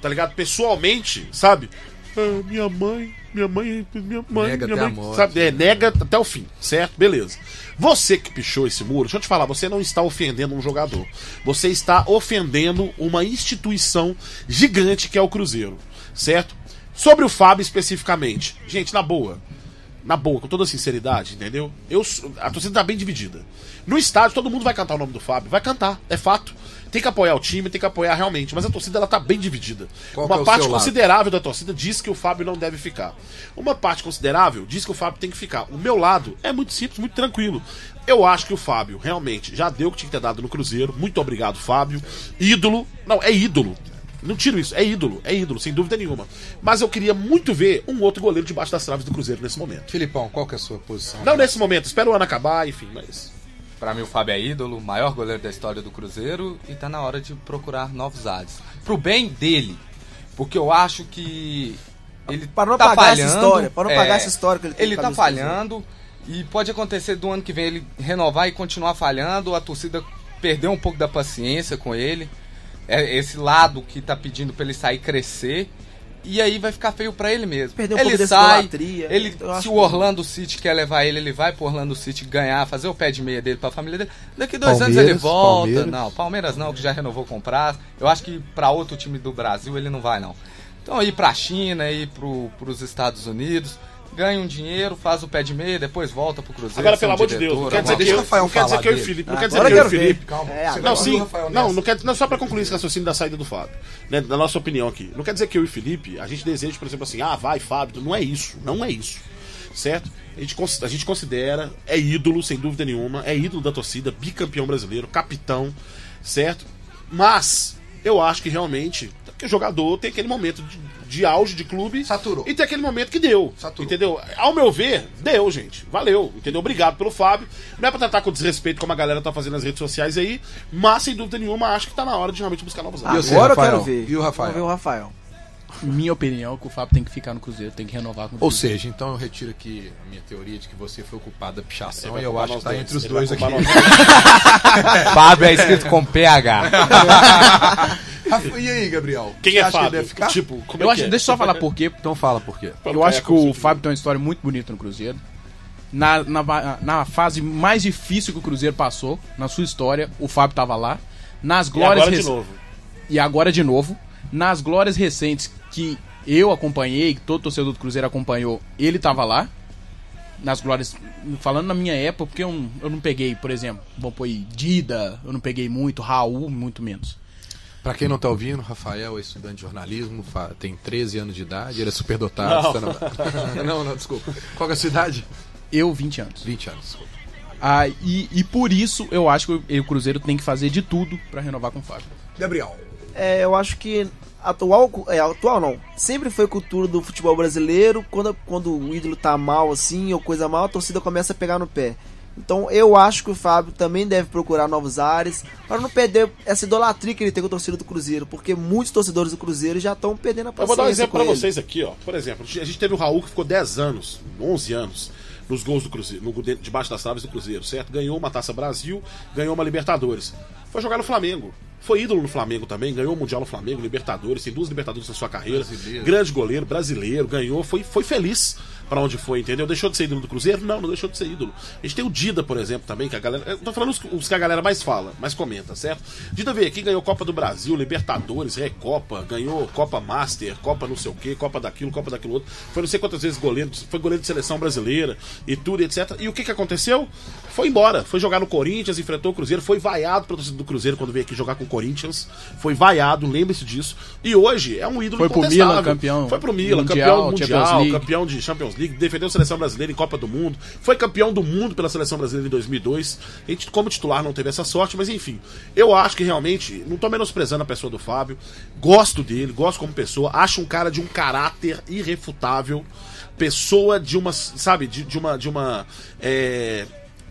Tá ligado? Pessoalmente, sabe? Ah, minha mãe. Nega até a morte. Sabe? Nega até o fim, certo? Beleza. Você que pichou esse muro, deixa eu te falar, você não está ofendendo um jogador. Você está ofendendo uma instituição gigante que é o Cruzeiro, certo? Sobre o Fábio especificamente. Gente, na boa, com toda sinceridade, entendeu? A torcida tá bem dividida. No estádio, todo mundo vai cantar o nome do Fábio. Vai cantar, é fato. Tem que apoiar o time, tem que apoiar realmente. Mas a torcida, ela tá bem dividida. Uma parte considerável da torcida diz que o Fábio não deve ficar. Uma parte considerável diz que o Fábio tem que ficar. O meu lado é muito simples, muito tranquilo. Eu acho que o Fábio realmente já deu o que tinha que ter dado no Cruzeiro. Muito obrigado, Fábio. Ídolo. Não, é ídolo. Não tiro isso, é ídolo, sem dúvida nenhuma. Mas eu queria muito ver um outro goleiro debaixo das traves do Cruzeiro nesse momento. Filipão, qual que é a sua posição? Não nesse momento, espera o ano acabar, enfim, mas... Pra mim o Fábio é ídolo, maior goleiro da história do Cruzeiro, e tá na hora de procurar novos ares. Pro bem dele, porque eu acho que ele para não tá pagar falhando, essa história, para não pagar essa história que ele tem. Ele tá falhando, e pode acontecer do ano que vem ele renovar e continuar falhando, a torcida perder um pouco da paciência com ele. É esse lado que tá pedindo pra ele sair crescer. E aí vai ficar feio pra ele mesmo. Perder um ele pouco sai, idolatria, se o Orlando City quer levar ele vai pro Orlando City ganhar, fazer o pé de meia dele pra família dele. Daqui 2 anos ele volta. Palmeiras. Não, Palmeiras não, que já renovou comprar. Eu acho que pra outro time do Brasil ele não vai, não. Então ir pra China, ir pros Estados Unidos, ganha um dinheiro, faz o pé de meia, depois volta pro Cruzeiro. Agora, pelo amor de Deus, não quer dizer que eu e o Felipe. Não quer dizer que eu e o Felipe. Não quer não só pra concluir esse raciocínio da saída do Fábio, né, da nossa opinião aqui. Não quer dizer que eu e o Felipe, a gente deseja, por exemplo, assim, vai, Fábio. Não é isso. Certo? A gente considera, é ídolo, sem dúvida nenhuma, é ídolo da torcida, bicampeão brasileiro, capitão, certo? Mas eu acho que realmente que o jogador tem aquele momento de auge de clube. Saturou. E tem aquele momento que deu. Saturou. Entendeu? Ao meu ver, deu, gente. Valeu. Entendeu? Obrigado pelo Fábio. Não é pra tratar com desrespeito como a galera tá fazendo nas redes sociais aí, mas sem dúvida nenhuma acho que tá na hora de realmente buscar novos áreas. Agora eu quero ver. E o Rafael? Vamos ver o Rafael. Minha opinião é que o Fábio tem que ficar no Cruzeiro, tem que renovar com o Ou Cruzeiro. seja, então eu retiro aqui a minha teoria de que você foi o culpado da pichação Ele e eu vai acho que culpar tá nós entre os dois. dois Ele aqui. vai culpar Fábio é escrito com PH. E aí, Gabriel? Quem Você é acha que ele Fábio? deve ficar? Tipo, como Eu é acho, que é? deixa eu só falar por quê. Então fala por quê. Eu acho que o Fábio tem uma história muito bonita no Cruzeiro. Na fase mais difícil que o Cruzeiro passou, na sua história, o Fábio tava lá. Nas E glórias agora de novo. E agora de novo. Nas glórias recentes que eu acompanhei, que todo torcedor do Cruzeiro acompanhou, ele tava lá. Nas glórias, falando na minha época, porque eu não peguei, por exemplo, vamos pôr aí, Dida, eu não peguei muito, Raul, muito menos. Pra quem não tá ouvindo, Rafael é estudante de jornalismo, tem 13 anos de idade, ele é superdotado. Não, desculpa. Qual que é a sua idade? Eu, 20 anos. 20 anos. E por isso eu acho que o Cruzeiro tem que fazer de tudo pra renovar com o Fábio. Gabriel. Eu acho que atual não, sempre foi cultura do futebol brasileiro, quando o ídolo tá mal assim, ou coisa mal, a torcida começa a pegar no pé. Então eu acho que o Fábio também deve procurar novos ares, para não perder essa idolatria que ele tem com a torcida do Cruzeiro, porque muitos torcedores do Cruzeiro já estão perdendo a Eu paciência. vou dar um exemplo com pra ele. vocês aqui, ó. Por exemplo, a gente teve o Raul que ficou 10 anos, 11 anos, nos gols do Cruzeiro, debaixo das traves do Cruzeiro, certo? Ganhou uma Taça Brasil, ganhou uma Libertadores. Foi jogar no Flamengo. Foi ídolo no Flamengo também, ganhou o Mundial no Flamengo, Libertadores, tem 2 Libertadores na sua carreira. Grande goleiro, brasileiro, ganhou, foi feliz. pra onde foi, entendeu? Deixou de ser ídolo do Cruzeiro? Não deixou de ser ídolo. A gente tem o Dida, por exemplo, também, que a galera... Eu tô falando os que a galera mais fala, mais comenta, certo? Dida veio aqui, ganhou Copa do Brasil, Libertadores, Recopa, ganhou Copa Master, Copa não sei o que, Copa daquilo outro. Foi não sei quantas vezes goleiro, foi goleiro de seleção brasileira e tudo, etc. E o que aconteceu? Foi embora, foi jogar no Corinthians, enfrentou o Cruzeiro, foi vaiado pela torcida do Cruzeiro quando veio aqui jogar com o Corinthians, foi vaiado, lembre-se disso. E hoje é um ídolo foi pro Milan, campeão. Foi pro Milan, campeão mundial, campeão de Champions League, defendeu a seleção brasileira em Copa do Mundo, foi campeão do mundo pela seleção brasileira em 2002. A gente, como titular, não teve essa sorte, mas enfim, eu acho que realmente, não tô menosprezando a pessoa do Fábio, gosto dele, gosto como pessoa, acho um cara de um caráter irrefutável, pessoa de uma, sabe,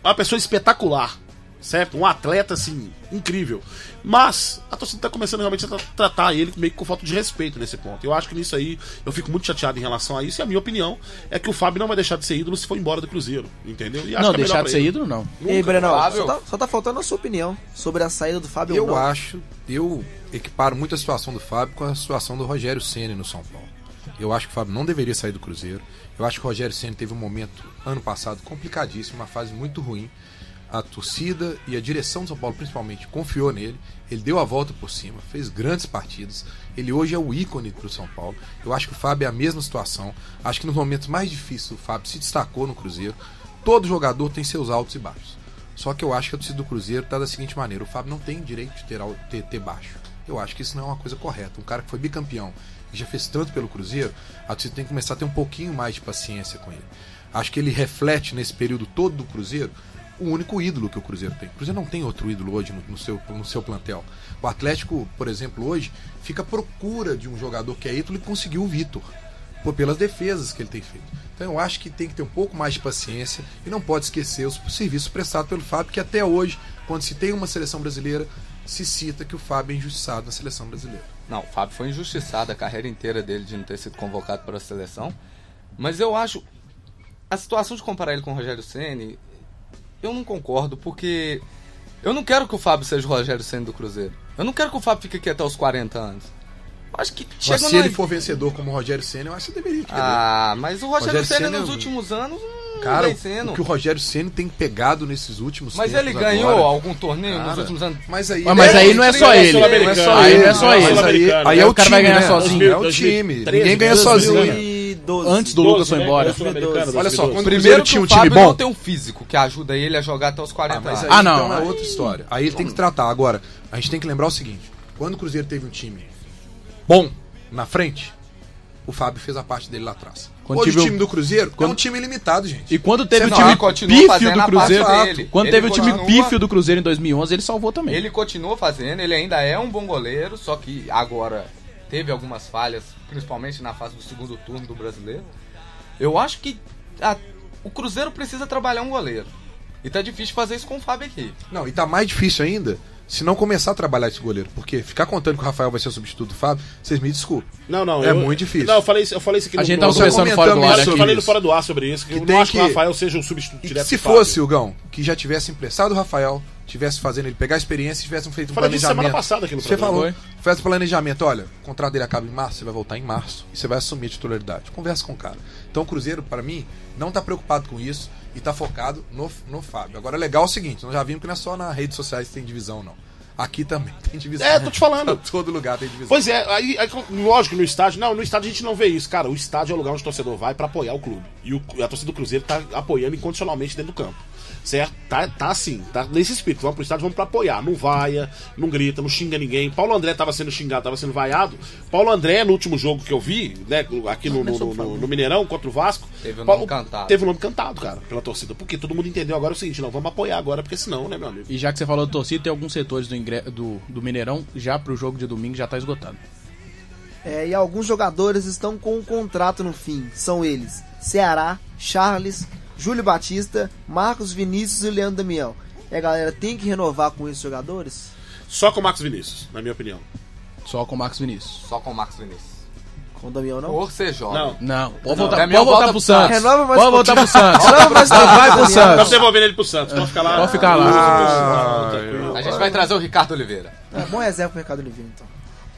uma pessoa espetacular, certo? Um atleta, assim, incrível. Mas a torcida tá começando realmente a tratar ele meio que com falta de respeito nesse ponto. Eu acho que nisso aí, eu fico muito chateado em relação a isso, e a minha opinião é que o Fábio não vai deixar de ser ídolo se for embora do Cruzeiro, entendeu? E acho não, que é deixar de ser ele. ídolo, não. E aí, Brenão, Fábio. só tá faltando a sua opinião sobre a saída do Fábio. Eu equiparo muito a situação do Fábio com a situação do Rogério Ceni no São Paulo. Eu acho que o Fábio não deveria sair do Cruzeiro. Eu acho que o Rogério Ceni teve um momento, ano passado, complicadíssimo, uma fase muito ruim. A torcida e a direção do São Paulo, principalmente, confiou nele. Ele deu a volta por cima, fez grandes partidas. Ele hoje é o ícone para o São Paulo. Eu acho que o Fábio é a mesma situação. Acho que nos momentos mais difíceis o Fábio se destacou no Cruzeiro. Todo jogador tem seus altos e baixos. Só que eu acho que a torcida do Cruzeiro está da seguinte maneira: o Fábio não tem direito de ter baixo. Eu acho que isso não é uma coisa correta. Um cara que foi bicampeão e já fez tanto pelo Cruzeiro, a torcida tem que começar a ter um pouquinho mais de paciência com ele. Acho que ele reflete nesse período todo do Cruzeiro o único ídolo que o Cruzeiro tem. O Cruzeiro não tem outro ídolo hoje no seu plantel. O Atlético, por exemplo, hoje fica à procura de um jogador que é ídolo e conseguiu o Vitor, pelas defesas que ele tem feito. Então eu acho que tem que ter um pouco mais de paciência e não pode esquecer os serviços prestados pelo Fábio, que até hoje, quando se tem uma seleção brasileira, se cita que o Fábio é injustiçado na seleção brasileira. Não, o Fábio foi injustiçado a carreira inteira dele de não ter sido convocado para a seleção. Mas eu acho a situação de comparar ele com o Rogério Ceni, eu não concordo, porque eu não quero que o Fábio seja o Rogério Ceni do Cruzeiro. Eu não quero que o Fábio fique aqui até os 40 anos. Eu acho que mas se ele for vencedor como o Rogério Ceni, eu acho que você deveria querer. Mas o Rogério Ceni nos últimos anos cara, vem sendo. O que o Rogério Ceni tem pegado nesses últimos Mas tempos ele ganhou agora, algum torneio nos últimos anos? Mas aí não é só ele. Aí não é só ele. Aí é o cara vai ganhar sozinho. É o time. Ninguém ganha sozinho. Antes do Lucas foi embora. Olha só, quando primeiro tinha que um o time Fábio bom, não tem um físico que ajuda ele a jogar até os 40 anos. Mas aí, não. Então é outra história. Aí ele tem que tratar. Agora, a gente tem que lembrar o seguinte: quando o Cruzeiro teve um time bom na frente, o Fábio fez a parte dele lá atrás. Hoje o time do Cruzeiro é um time limitado, gente. E quando teve o time pífio do Cruzeiro, quando teve o time pífio do Cruzeiro em 2011, ele salvou também. Ele continua fazendo, ele ainda é um bom goleiro, só que agora teve algumas falhas, principalmente na fase do segundo turno do Brasileiro. Eu acho que o Cruzeiro precisa trabalhar um goleiro. E tá difícil fazer isso com o Fábio aqui. Não, e tá mais difícil ainda se não começar a trabalhar esse goleiro. Porque ficar contando que o Rafael vai ser o substituto do Fábio, vocês me desculpem. Não, é muito difícil. Não, eu falei isso aqui a gente tava conversando fora do ar. Eu falei no fora do ar sobre isso, que eu não acho que o Rafael seja o substituto direto do Se Fábio. fosse o Gão, que já tivesse emprestado o Rafael, tivesse fazendo ele pegar a experiência, tivesse feito um planejamento. Semana passada aqui no Você falou, faz o planejamento, olha, o contrato dele acaba em março, você vai voltar em março e você vai assumir a titularidade. Conversa com o cara. Então o Cruzeiro, para mim, não tá preocupado com isso e tá focado no Fábio. Agora é legal o seguinte, nós já vimos que não é só nas redes sociais que tem divisão, não. Aqui também tem divisão. Tô te falando. Todo lugar tem divisão. Pois é, aí lógico, no estádio a gente não vê isso. Cara, o estádio é o lugar onde o torcedor vai pra apoiar o clube. E a torcida do Cruzeiro tá apoiando incondicionalmente dentro do campo. Certo? Tá assim, tá nesse espírito. Vamos pro estádio, vamos pra apoiar. Não vaia, não grita, não xinga ninguém. Paulo André tava sendo xingado, tava sendo vaiado. Paulo André, no último jogo que eu vi, né, aqui no Mineirão, contra o Vasco, teve o nome cantado. Teve o nome cantado, cara, pela torcida. Porque todo mundo entendeu agora o seguinte, não, vamos apoiar agora, porque senão, né, meu amigo? E já que você falou de torcida, tem alguns setores do Mineirão, já pro jogo de domingo, já tá esgotado. E alguns jogadores estão com um contrato no fim. São eles: Ceará, Charles, Júlio Batista, Marcos Vinícius e Leandro Damião. E a galera tem que renovar com esses jogadores? Só com o Marcos Vinícius, na minha opinião. Só com o Marcos Vinícius. Só com o Marcos Vinícius. Com o Damião não? Por ser jovem. Não. Pode voltar pro Santos. Renova mais Pode voltar pro Santos. Vai pro Santos. Estamos devolvendo ele pro Santos. Pode ficar lá. Pode ficar lá. A gente vai trazer o Ricardo Oliveira. Bom reserva pro Ricardo Oliveira, então.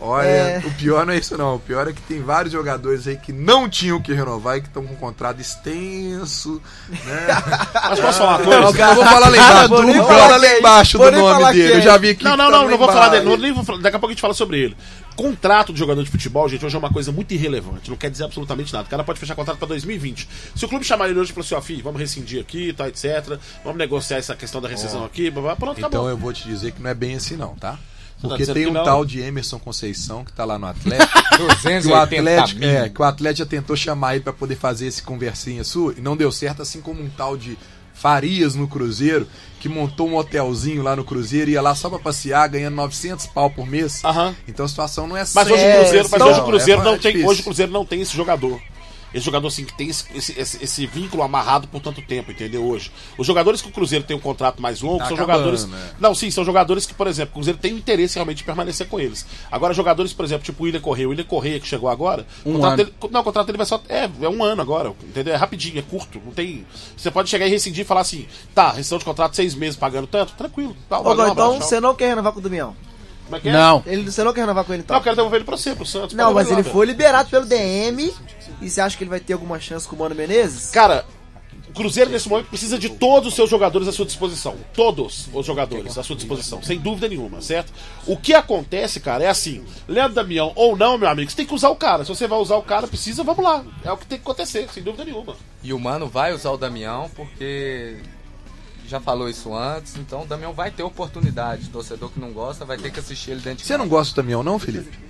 Olha, o pior não é isso não. O pior é que tem vários jogadores aí que não tinham que renovar e que estão com um contrato extenso, né? Mas posso falar uma coisa? Eu vou falar lá embaixo, Vou nem vou falar falar lá quem. embaixo Vou do nem nome falar dele. quem. Eu já vi aqui. Não vou falar dele. Nem vou falar. Daqui a pouco a gente fala sobre ele. Contrato de jogador de futebol, gente, hoje é uma coisa muito irrelevante. Não quer dizer absolutamente nada. O cara pode fechar contrato pra 2020. Se o clube chamar ele hoje e falar assim, ó, filho, vamos rescindir aqui, tá, etc. Vamos negociar essa questão da rescisão aqui, pronto, Então acabou. eu vou te dizer que não é bem assim não, tá? Porque dizendo tem que um não? tal de Emerson Conceição que tá lá no Atlético. que o 280 Atlético, mil. que o Atlético já tentou chamar ele pra poder fazer esse conversinha sua e não deu certo, assim como um tal de Farias no Cruzeiro, que montou um hotelzinho lá no Cruzeiro e ia lá só pra passear, ganhando 900 pau por mês. Aham. Então a situação não é assim. Mas hoje o Cruzeiro, difícil. hoje o Cruzeiro não tem esse jogador. Esse jogador, assim, que tem esse vínculo amarrado por tanto tempo, entendeu? Hoje. Os jogadores que o Cruzeiro tem um contrato mais longo Tá são acabando, jogadores. né? Não, sim, são jogadores que, por exemplo, o Cruzeiro tem o interesse realmente de permanecer com eles. Agora, jogadores, por exemplo, tipo o William Correia, que chegou agora. O contrato dele vai só. É 1 ano agora, entendeu? É rapidinho, é curto. Não tem. Você pode chegar e rescindir e falar assim, tá, rescisão de contrato 6 meses pagando tanto, tranquilo. Tá, Ô, valeu, Gal, um abraço, então tchau. você não quer renovar com o Damião? Como é que é? Não. Você não quer renovar com ele, então? Não, eu quero devolver ele pra você, pro Santos. Não, pode mas levar, ele velho. foi liberado pelo DM. E você acha que ele vai ter alguma chance com o Mano Menezes? Cara, o Cruzeiro nesse momento precisa de todos os seus jogadores à sua disposição. Todos os jogadores à sua disposição, sem dúvida nenhuma, certo? O que acontece, cara, é assim: Leandro Damião ou não, meu amigo, você tem que usar o cara. Se você vai usar o cara, precisa, vamos lá. É o que tem que acontecer, sem dúvida nenhuma. E o Mano vai usar o Damião porque já falou isso antes, então o Damião vai ter oportunidade. O torcedor que não gosta vai ter que assistir ele dentro de Você não gosta do Damião não, Felipe?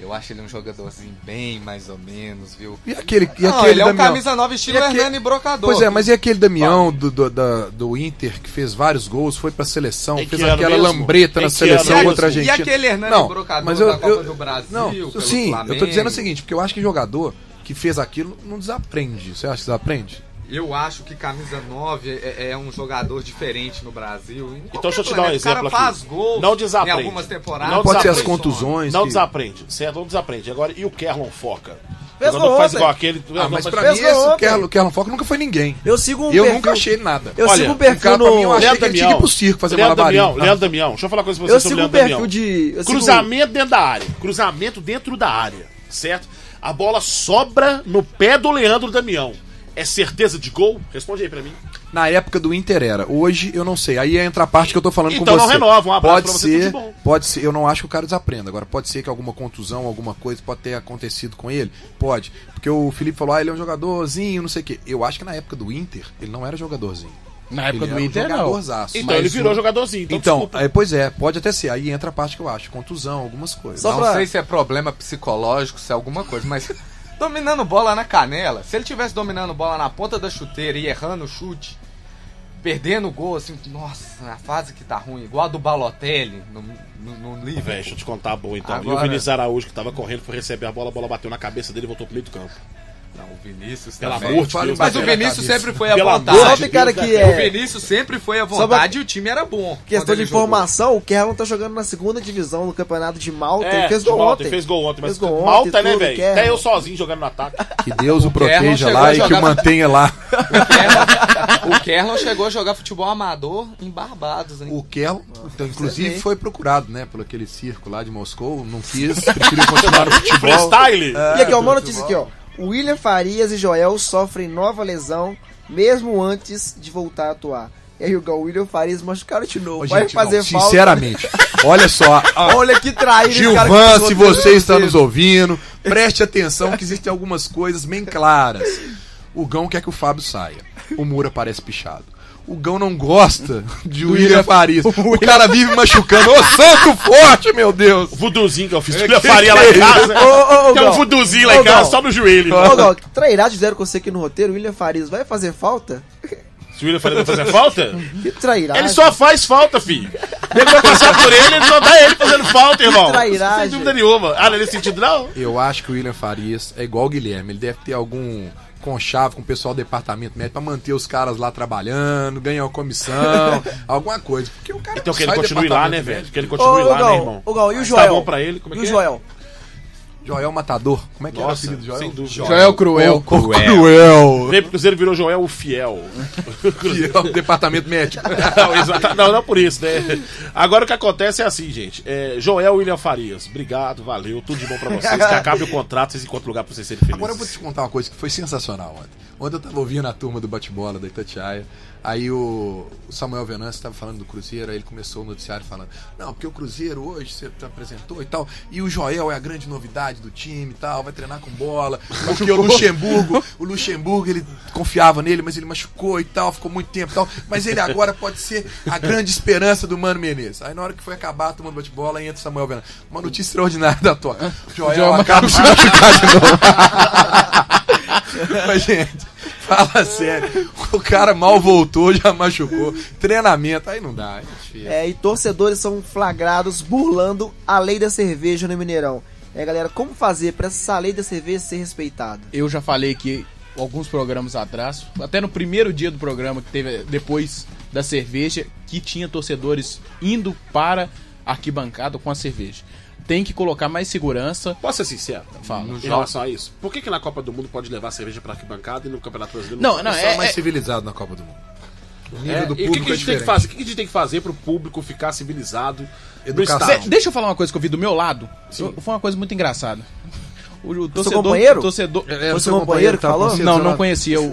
Eu acho ele um jogadorzinho bem mais ou menos, viu? E aquele Ele é um Damião? camisa 9 estilo E aquele- Hernani Brocador. Pois é, mas e aquele Damião do Inter que fez vários gols, foi pra seleção, Em que fez ano aquela mesmo? lambreta Em na que seleção ano contra a mesmo? E Argentina? aquele Hernani Não, Brocador mas da Copa do Brasil, não, pelo sim, Flamengo. eu tô dizendo o seguinte, porque eu acho que jogador que fez aquilo não desaprende. Você acha que desaprende? Eu acho que camisa 9 é um jogador diferente no Brasil. Então deixa eu te dar um exemplo O aqui. cara faz gols Não desaprende. em algumas temporadas. Não Pode ser as desaprende. contusões. Não que- desaprende, certo? Não desaprende. Agora, e o Kerlon Foca? Fez Jogador gol que faz ontem. igual aquele. Ah, mas pra fez mim esse gol ontem. Kerlon Foca nunca foi ninguém. Eu sigo um Eu perfil. nunca achei ele nada. Eu Olha, sigo um o cara, perfil pra mim, eu no. achei que ele tinha que ir pro circo fazer malabarismo. Leandro Damião. Deixa eu falar uma coisa pra você Eu sobre sigo o um Leandro perfil Damião. de. eu sigo- Cruzamento dentro da área. Cruzamento dentro da área, certo? A bola sobra no pé do Leandro Damião. É certeza de gol? Responde aí pra mim. Na época do Inter era. Hoje eu não sei. Aí entra a parte que eu tô falando Então com você. não renova. Um abraço Pode pra você, ser, tudo de bom. pode ser. Eu não acho que o cara desaprenda. Agora pode ser que alguma contusão, alguma coisa pode ter acontecido com ele. Pode. Porque o Felipe falou, ele é um jogadorzinho, não sei o quê. Eu acho que na época do Inter ele não era jogadorzinho. Na época Ele do era um Inter, não. jogadorzaço. Então ele virou jogadorzinho. Então, desculpa. Pois é, pode até ser. Aí entra a parte que eu acho. Contusão, algumas coisas. Só Não pra- sei se é problema psicológico, se é alguma coisa, mas dominando bola na canela. Se ele tivesse dominando bola na ponta da chuteira e errando o chute, perdendo o gol, assim, nossa, a fase que tá ruim, igual a do Balotelli no Liverpool. Velho, deixa eu te contar a boa então. E Agora- o Vinícius Araújo que tava correndo, foi receber a bola bateu na cabeça dele e voltou pro meio do campo. Não, o Vinícius Pelo também. amor de Deus. Mas o bateu na Vinícius cabeça. sempre foi à Pelo vontade. amor Só de ficar Deus, aqui, cara. O é. Vinícius sempre foi à Só vontade e o time era bom. Questão quando de ele jogou. informação, o Kerlon tá jogando na segunda divisão do campeonato de Malta. Ele fez de gol Malta, ontem. Fez gol ontem, mas Fez gol Malta, ontem, né, tudo, velho? Kerlon. Até eu sozinho jogando no ataque. Que Deus o Kerlon proteja chegou lá a e que jogar- o mantenha lá. O Kerlon chegou a jogar futebol amador em Barbados, hein? O Kerlon, então, inclusive, sim. foi procurado, né, por aquele circo lá de Moscou. Não quis, preferiu continuar no futebol. Freestyle! E aqui, ó, uma notícia aqui, ó. William Farias e Joel sofrem nova lesão, mesmo antes de voltar a atuar. E aí, o William Farias machucaram de novo. Ô, Vai gente, fazer não, falta. sinceramente, olha só. Olha que traíra esse cara que Gilvan, fez se o roteiro você está dele. nos ouvindo, preste atenção que existem algumas coisas bem claras. O Gão quer que o Fábio saia. O Moura parece pichado. O Gão não gosta de William Farias. O cara vive machucando. Ô, santo forte, meu Deus! O vuduzinho que eu fiz, É, que eu que faria lá é em casa. Ô, Tem um Gal. vuduzinho lá Ô, em casa, Gal. só no joelho. Ô, Gal, que trairagem fizeram com você aqui no roteiro? William Farias vai fazer falta? Se o William Faria vai fazer falta, Que trairagem. ele só faz falta, filho. Ele vai passar por ele só dá ele fazendo falta, irmão. trairagem. Sem dúvida nenhuma. Ah, nesse sentido, não. Eu acho que o William Farias é igual o Guilherme. Ele deve ter algum conchave com o pessoal do departamento médico pra manter os caras lá trabalhando, ganhar uma comissão, alguma coisa. Porque o cara Então que ele sai do continue lá, né, departamento velho? médico. Que ele continue lá, né, irmão? Ô, Gal, e o Tá Joel? bom pra ele, como é E que o é? Joel? Joel Matador. Como é que era o Nossa, apelido do Joel? sem dúvida. Joel Cruel. Cruel. Veio pro Cruzeiro, virou Joel o Fiel. Fiel, departamento médico. Não por isso, né? Agora o que acontece é assim, gente. Joel William Farias, obrigado, valeu, tudo de bom pra vocês. Que acabe o contrato, vocês encontram lugar pra vocês serem felizes. Agora eu vou te contar uma coisa que foi sensacional ontem. Ontem eu tava ouvindo a turma do bate-bola da Itatiaia. Aí o Samuel Venâncio estava falando do Cruzeiro, aí ele começou o noticiário falando: não, porque o Cruzeiro hoje você apresentou e tal, e o Joel é a grande novidade do time e tal, vai treinar com bola, porque o Luxemburgo ele confiava nele, mas ele machucou e tal, ficou muito tempo e tal, mas ele agora pode ser a grande esperança do Mano Menezes. Aí na hora que foi acabar a turma do bate-bola, aí entra o Samuel Venâncio. Uma notícia extraordinária da toca. Joel acaba de se machucar de novo. Mas, gente, fala sério. O cara mal voltou, já machucou. Treinamento, aí não dá. E torcedores são flagrados burlando a lei da cerveja no Mineirão. Galera, como fazer pra essa lei da cerveja ser respeitada? Eu já falei aqui alguns programas atrás, até no primeiro dia do programa que teve depois da cerveja, que tinha torcedores indo para a arquibancada com a cerveja. Tem que colocar mais segurança. Posso ser sincero? Fala. Em relação a isso. Por que na Copa do Mundo pode levar cerveja pra arquibancada e no Campeonato Brasileiro Não, é mais civilizado na Copa do Mundo. O nível do e público o que a gente tem que fazer? O que a gente tem que fazer pro público ficar civilizado no estádio? Deixa eu falar uma coisa que eu vi do meu lado. Foi uma coisa muito engraçada. O torcedor, seu companheiro? O seu companheiro que falou? Não conhecia o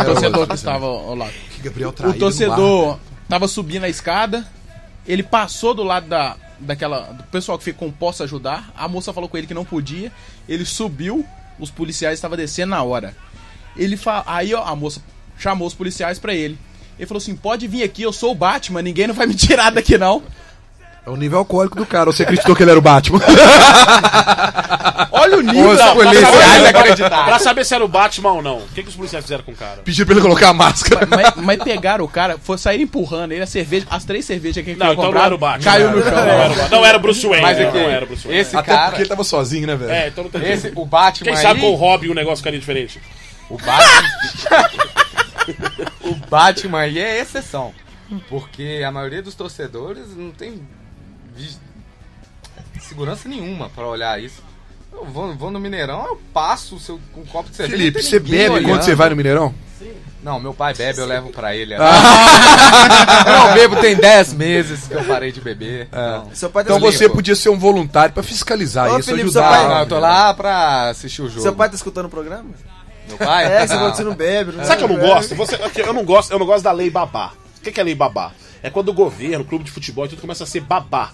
torcedor que estava ao lado. Que Gabriel traiu O torcedor tava subindo a escada, ele passou do lado do pessoal que ficou com posso ajudar. A moça falou com ele que não podia. Ele subiu, os policiais estavam descendo na hora. Aí a moça chamou os policiais pra ele. Ele falou assim: pode vir aqui, eu sou o Batman, ninguém não vai me tirar daqui não. É o nível alcoólico do cara. Você acreditou que ele era o Batman? Olha o nível. Pra saber se era o Batman ou não. O que os policiais fizeram com o cara? Pediram pra ele colocar a máscara. Mas pegaram o cara, saíram empurrando ele, as 3 cervejas que ele tinha comprado, não era o Batman. Caiu no chão. Não era o Bruce Wayne. Mas não era o Bruce Wayne. Esse Até cara... porque ele tava sozinho, né, velho? Então não tem o Batman Quem sabe com o Robin o negócio ficaria diferente. O Batman... o Batman aí é exceção. Porque a maioria dos torcedores não tem segurança nenhuma pra olhar isso. Eu vou no Mineirão, eu passo com um copo de cerveja. Felipe, você bebe quando você vai no Mineirão? Sim. Não, meu pai bebe, eu levo pra ele. Eu não bebo, tem 10 meses que eu parei de beber. Então você podia ser um voluntário pra fiscalizar isso, Felipe, ajudar. Não, eu tô lá pra assistir o jogo. Seu pai tá escutando o programa? Meu pai? Você falou que você não bebe. Sabe que eu não gosto? Eu não gosto da lei babá. O que é lei babá? É quando o governo, o clube de futebol e tudo começa a ser babá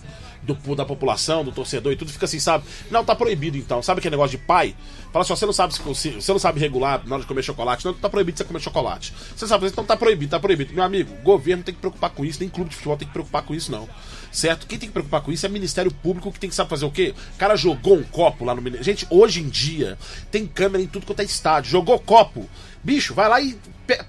da população, do torcedor e tudo, fica assim, sabe? Não, tá proibido então. Sabe aquele negócio de pai? Fala assim, ó, você não sabe regular na hora de comer chocolate, não, tá proibido você comer chocolate. Você sabe, então tá proibido. Meu amigo, o governo tem que preocupar com isso, nem clube de futebol tem que preocupar com isso, não. Certo? Quem tem que preocupar com isso é o Ministério Público, que tem que saber fazer o quê? O cara jogou um copo lá no Mineirão. Gente, hoje em dia, tem câmera em tudo quanto é estádio. Jogou copo. Bicho, vai lá e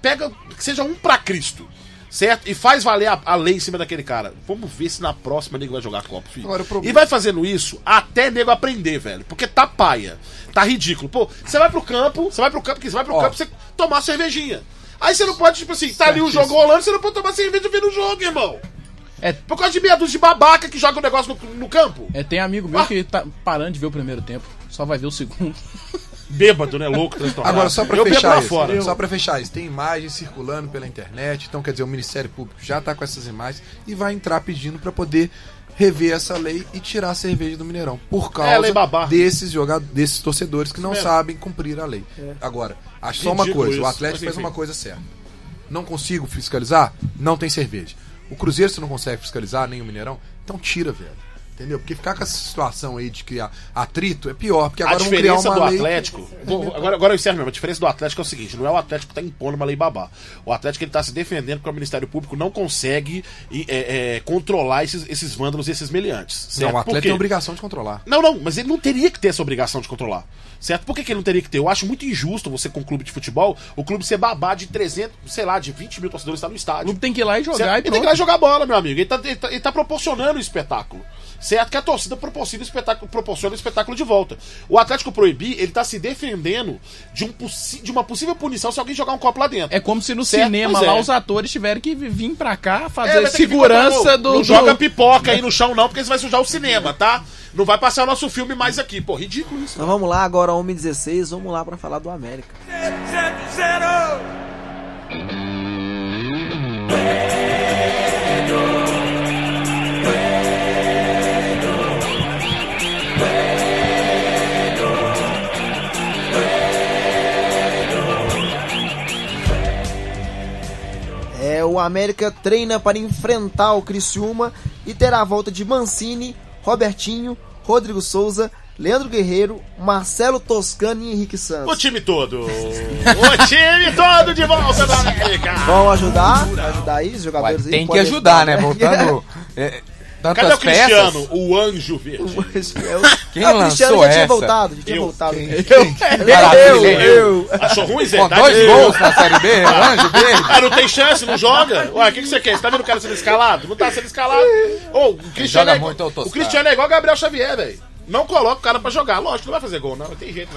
pega, que seja um pra Cristo. Certo? E faz valer a lei em cima daquele cara. Vamos ver se na próxima nego vai jogar copo, filho. Agora, e vai fazendo isso até nego aprender, velho. Porque tá paia. Tá ridículo. Pô, você vai pro campo pra você tomar uma cervejinha. Aí você não pode, tipo assim, tá ali o jogo rolando, você não pode tomar cerveja vendo o jogo, irmão. Por causa de meia dúzia de babaca que joga o negócio no campo. Tem amigo meu que tá parando de ver o primeiro tempo. Só vai ver o segundo. Bêbado, né? Louco, transtornado. Agora, só pra fechar isso, tem imagens circulando pela internet, então quer dizer, o Ministério Público já tá com essas imagens e vai entrar pedindo pra poder rever essa lei e tirar a cerveja do Mineirão. Por causa desses torcedores que não sabem cumprir a lei. Agora, acho só uma coisa, o Atlético fez uma coisa certa. Não consigo fiscalizar? Não tem cerveja. O Cruzeiro você não consegue fiscalizar, nem o Mineirão? Então tira, velho. Entendeu? Porque ficar com essa situação aí de criar atrito é pior, porque agora vão criar uma do lei... Atlético... Agora eu encerro mesmo. A diferença do Atlético é o seguinte, não é o Atlético que tá impondo uma lei babá. O Atlético ele tá se defendendo porque o Ministério Público não consegue controlar esses vândalos e esses meliantes. Certo? Não, o Atlético tem a obrigação de controlar. Não, mas ele não teria que ter essa obrigação de controlar. Certo? Por que ele não teria que ter? Eu acho muito injusto você com um clube de futebol, o clube ser babá de 300, sei lá, de 20 mil torcedores estar no estádio. O clube tem que ir lá e jogar certo? Ele tem que ir lá e jogar bola, meu amigo. Ele tá proporcionando o espetáculo. Certo? Que a torcida proporciona o espetáculo de volta. O Atlético proibir, ele tá se defendendo de uma possível punição se alguém jogar um copo lá dentro. É como se no cinema lá os atores tiverem que vir pra cá fazer segurança do... Não joga pipoca aí no chão não, porque você vai sujar o cinema, tá? Não vai passar o nosso filme mais aqui. Pô, ridículo isso. Então vamos lá, agora 1h16, vamos lá pra falar do América. O América treina para enfrentar o Criciúma e terá a volta de Mancini, Robertinho, Rodrigo Souza, Leandro Guerreiro, Marcelo Toscano e Henrique Santos. O time todo! O time todo de volta da América! Vão ajudar aí os jogadores aí? Tem que podem ajudar, né? Voltando... tantas Cadê o Cristiano, peças. o Anjo Verde? Quem o Cristiano lançou já tinha essa? voltado. Maravilha. Eu. Achou ruim, Zé? Com Tá 2 de- gols na Série B, o Anjo Verde. Ah, não tem chance, não joga? Ué, o que você quer? Você tá vendo o cara sendo escalado? Não tá sendo escalado. Ô, o Cristiano joga é igual, muito, ô, Toscano. o Cristiano é igual o Gabriel Xavier, velho. Não coloca o cara pra jogar. Lógico, não vai fazer gol, não. Não tem jeito,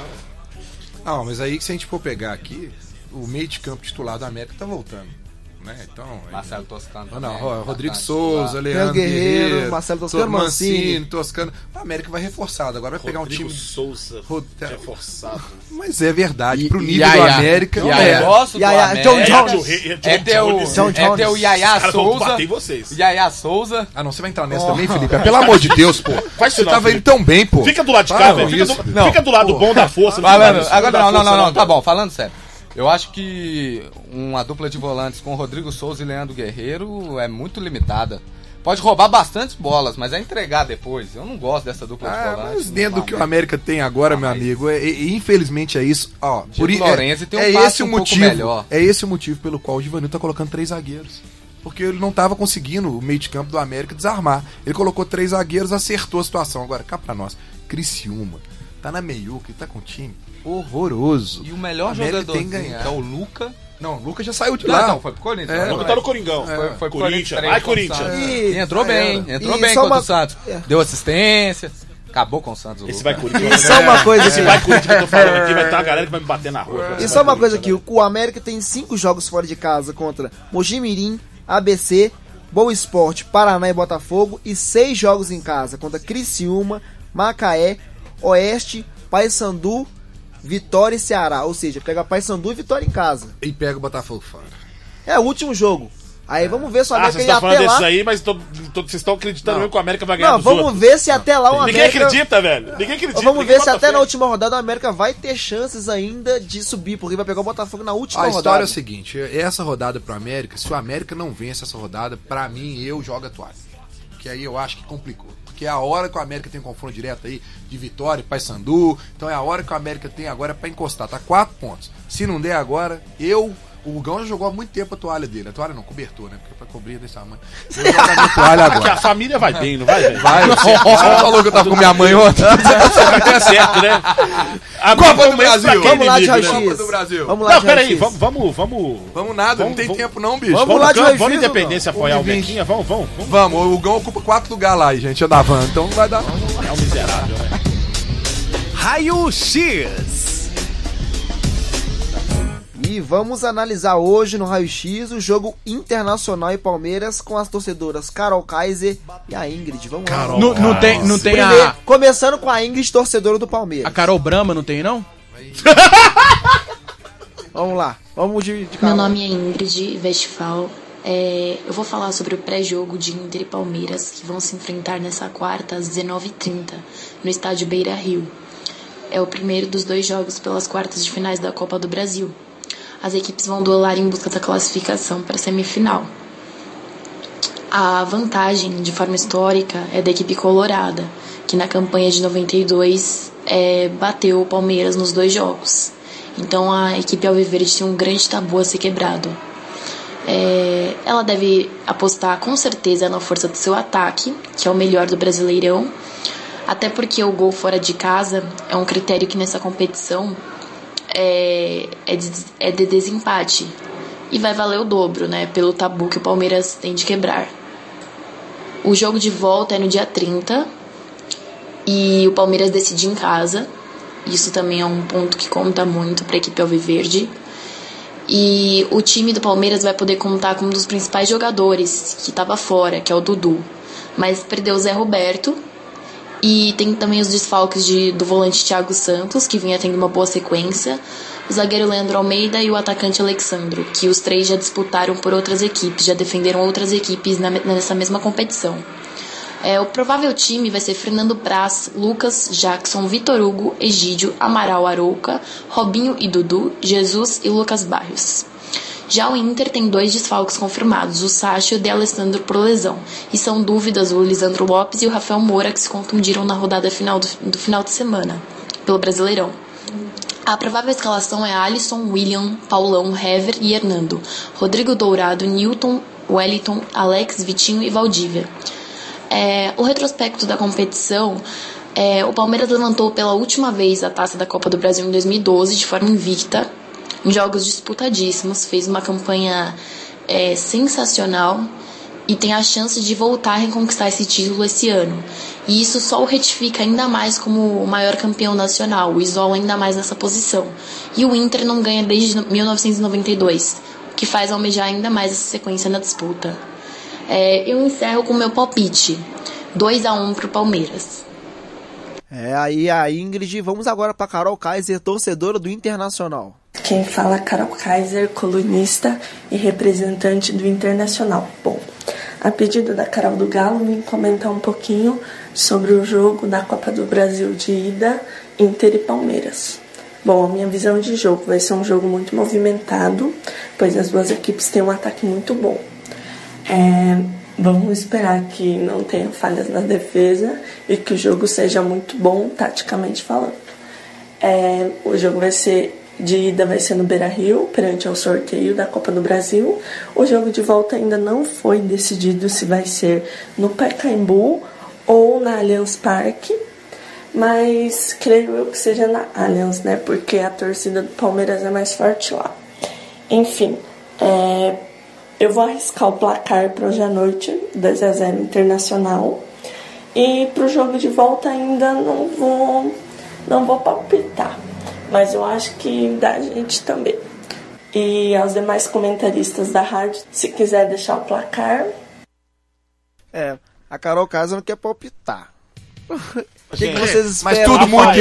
não. Não, mas aí se a gente for pegar aqui, o meio de campo titular do América tá voltando. Né? Então, Marcelo Toscano não, também, Rodrigo bastante Souza, titular. Leandro Guerreiro, Guerreiro, Marcelo Toscano, Mancini. Toscano. O América vai reforçado. Agora vai pegar Rodrigo um time. Souza, reforçado. Mas é verdade, pro E- nível do Yaya. América. O Yaya. negócio do Yaya, América John Jones. é ter o Jones. Yaya Os caras vão Souza. bater em vocês. Yaya Souza. Ah, não, você vai entrar nessa também, Felipe? Pelo amor de Deus, pô. Faz Você isso não, tava Felipe. indo tão bem, pô. Fica do lado de Para cá, com velho. isso. Fica do lado bom da força. Falando, do lado agora da força, não, tá bom, falando sério. Eu acho que uma dupla de volantes com Rodrigo Souza e Leandro Guerreiro é muito limitada. Pode roubar bastantes bolas, mas é entregar depois. Eu não gosto dessa dupla de volantes. Mas dentro do que o América tem agora, meu amigo, infelizmente é isso. Ó, Diego Lourenço tem um é passe esse o um pouco motivo. melhor. É esse o motivo pelo qual o Givanildo tá colocando 3 zagueiros. Porque ele não tava conseguindo o meio de campo do América desarmar. Ele colocou 3 zagueiros, acertou a situação. Agora, cá pra nós, Criciúma tá na meiuca e tá com um time horroroso. E o melhor O América jogador tem que ganhar. que é o Luca. Não, o Lucas já saiu de lá. Não, foi pro Corinthians. É, O Lucas tá no Coringão. Foi pro Corinthians. Corinthians. Vai, Corinthians. E entrou bem E contra só uma- o Santos. Deu assistência. Acabou com o Santos. o Esse Lucas. vai Corinthians. E só uma coisa Esse aqui. vai Corinthians que eu tô falando aqui, vai ter uma galera que vai me bater na rua. E só uma coisa aqui, o América tem 5 jogos fora de casa contra Mojimirim, ABC, Boa Esporte, Paraná e Botafogo e 6 jogos em casa contra Criciúma, Macaé, Oeste, Paysandu, Vitória e Ceará. Ou seja, pega Paysandu e Vitória em casa. E pega o Botafogo fora. É o último jogo. Aí vamos ver se o Ah, América vocês ir estão falando até desses lá. aí, mas vocês estão acreditando mesmo que o América vai ganhar Não, dos vamos outros. ver se até lá o Ninguém América... acredita, velho. Ninguém acredita. Vamos ninguém ver se bota até fé. na última rodada o América vai ter chances ainda de subir, porque vai pegar o Botafogo na última A rodada. história é o seguinte, essa rodada pro América, se o América não vence essa rodada, pra mim, eu jogo a toalha. Que aí eu acho que complicou. Porque é a hora que o América tem um confronto direto aí, de Vitória, Paysandu, então é a hora que o América tem agora pra encostar, tá 4 pontos. Se não der agora, o Hugão já jogou há muito tempo a toalha dele. A toalha não, cobertor, né? Porque pra cobrir desse tamanho. Eu jogo a minha toalha Porque agora. a família vai bem, não vai, velho? Vai, você falou que eu tava com minha mãe ontem. Vai ter certo, né? Copa do Brasil. Vamos lá de Raio raio-x. Copa do Brasil. Vamos lá Não, de peraí, raio-x. vamos. Vamos nada, não tem Vamos- tempo não, bicho. Vamos lá de Vamos raio-x, Independência apoiar o 1h20. Bequinha? Vamos. Vamos, o Hugão ocupa 4 lugares lá, gente, da van, então não vai dar. É um miserável, né? Raio X. E vamos analisar hoje no Raio X o jogo Internacional e Palmeiras com as torcedoras Carol Kaiser e a Ingrid. Vamos lá. Não tem Primeiro, a começando com a Ingrid, torcedora do Palmeiras. Carol Brahma, não tem não? Vamos lá. Vamos de Meu Carol. nome é Ingrid Westphal. Eu vou falar sobre o pré-jogo de Inter e Palmeiras, que vão se enfrentar nessa quarta às 19h30, no estádio Beira Rio. É o primeiro dos 2 jogos pelas quartas de finais da Copa do Brasil. As equipes vão duelar em busca da classificação para a semifinal. A vantagem, de forma histórica, é da equipe colorada, que na campanha de 92 bateu o Palmeiras nos 2 jogos. Então a equipe alviverde tem um grande tabu a ser quebrado. Ela deve apostar com certeza na força do seu ataque, que é o melhor do Brasileirão, até porque o gol fora de casa é um critério que nessa competição é de desempate e vai valer o dobro, né, pelo tabu que o Palmeiras tem de quebrar. O jogo de volta é no dia 30 e o Palmeiras decide em casa. Isso também é um ponto que conta muito para a equipe alviverde. E o time do Palmeiras vai poder contar com um dos principais jogadores que estava fora, que é o Dudu. Mas perdeu o Zé Roberto E tem também os desfalques do volante Thiago Santos, que vinha tendo uma boa sequência, o zagueiro Leandro Almeida e o atacante Alexandro, que os três já disputaram por outras equipes, já defenderam outras equipes nessa mesma competição. O provável time vai ser Fernando Praz, Lucas, Jackson, Vitor Hugo, Egídio, Amaral, Arouca, Robinho e Dudu, Jesus e Lucas Barrios. Já o Inter tem 2 desfalques confirmados, o Sacha e o De Alessandro por lesão, e são dúvidas o Lisandro Lopes e o Rafael Moura, que se contundiram na rodada final do final de semana, pelo Brasileirão. A provável escalação é Alisson, William, Paulão, Hever e Hernando, Rodrigo Dourado, Newton, Wellington, Alex, Vitinho e Valdívia. O retrospecto da competição, o Palmeiras levantou pela última vez a taça da Copa do Brasil em 2012 de forma invicta, em jogos disputadíssimos, fez uma campanha sensacional e tem a chance de voltar a reconquistar esse título esse ano. E isso só o retifica ainda mais como o maior campeão nacional, o isola ainda mais nessa posição. E o Inter não ganha desde 1992, o que faz almejar ainda mais essa sequência na disputa. Eu encerro com o meu palpite, 2-1 pro Palmeiras. Aí a Ingrid, vamos agora para Carol Kaiser, torcedora do Internacional. Quem fala é Carol Kaiser, colunista e representante do Internacional. Bom, a pedido da Carol do Galo, vim comentar um pouquinho sobre o jogo da Copa do Brasil de ida, Inter e Palmeiras. Bom, a minha visão de jogo vai ser um jogo muito movimentado, pois as duas equipes têm um ataque muito bom. Vamos esperar que não tenha falhas na defesa e que o jogo seja muito bom, taticamente falando. O jogo de ida vai ser no Beira-Rio, perante ao sorteio da Copa do Brasil. O jogo de volta ainda não foi decidido se vai ser no Pacaembu ou na Allianz Parque, mas creio eu que seja na Allianz, né? Porque a torcida do Palmeiras é mais forte lá. Enfim, eu vou arriscar o placar para hoje à noite, 2-0 Internacional. E para o jogo de volta ainda não vou palpitar, mas eu acho que dá gente também. E aos demais comentaristas da rádio, se quiser deixar o placar. A Carol Kaiser não quer palpitar. O que vocês esperam? Mas tudo muito